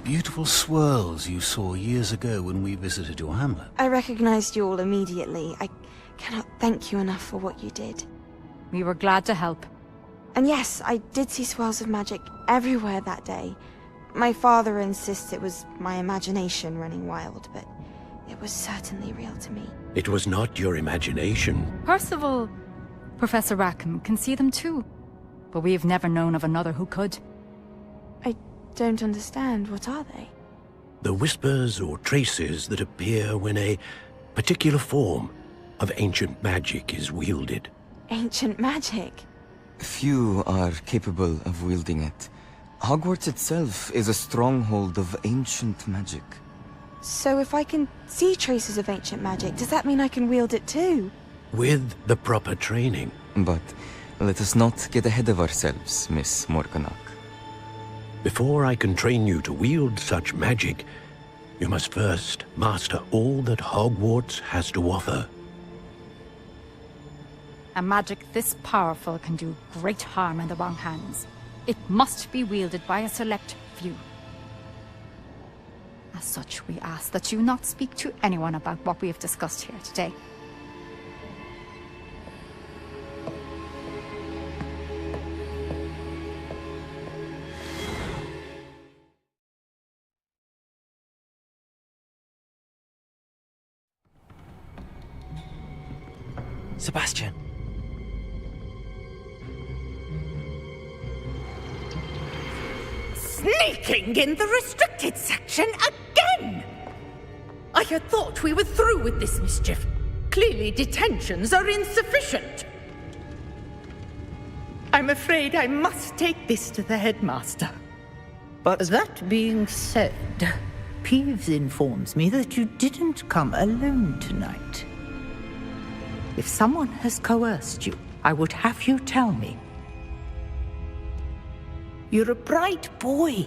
beautiful swirls you saw years ago when we visited your hamlet. I recognized you all immediately. I cannot thank you enough for what you did. We were glad to help. And yes, I did see swirls of magic everywhere that day. My father insists it was my imagination running wild, but it was certainly real to me. It was not your imagination. Percival, Professor Rackham can see them too. But we have never known of another who could. I don't understand. What are they? The whispers or traces that appear when a particular form of ancient magic is wielded. Ancient magic? Few are capable of wielding it. Hogwarts itself is a stronghold of ancient magic. So if I can see traces of ancient magic, does that mean I can wield it too? With the proper training. But let us not get ahead of ourselves, Miss Morganach. Before I can train you to wield such magic, you must first master all that Hogwarts has to offer. A magic this powerful can do great harm in the wrong hands. It must be wielded by a select few. As such, we ask that you not speak to anyone about what we have discussed here today. Sebastian. Sneaking in the restricted section again! I had thought we were through with this mischief. Clearly detentions are insufficient. I'm afraid I must take this to the headmaster. But that being said, Peeves informs me that you didn't come alone tonight. If someone has coerced you, I would have you tell me. You're a bright boy.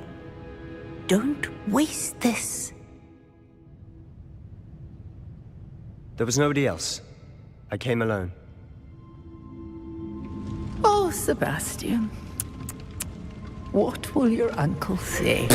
Don't waste this. there was nobody else. I came alone. Oh, Sebastian. What will your uncle say?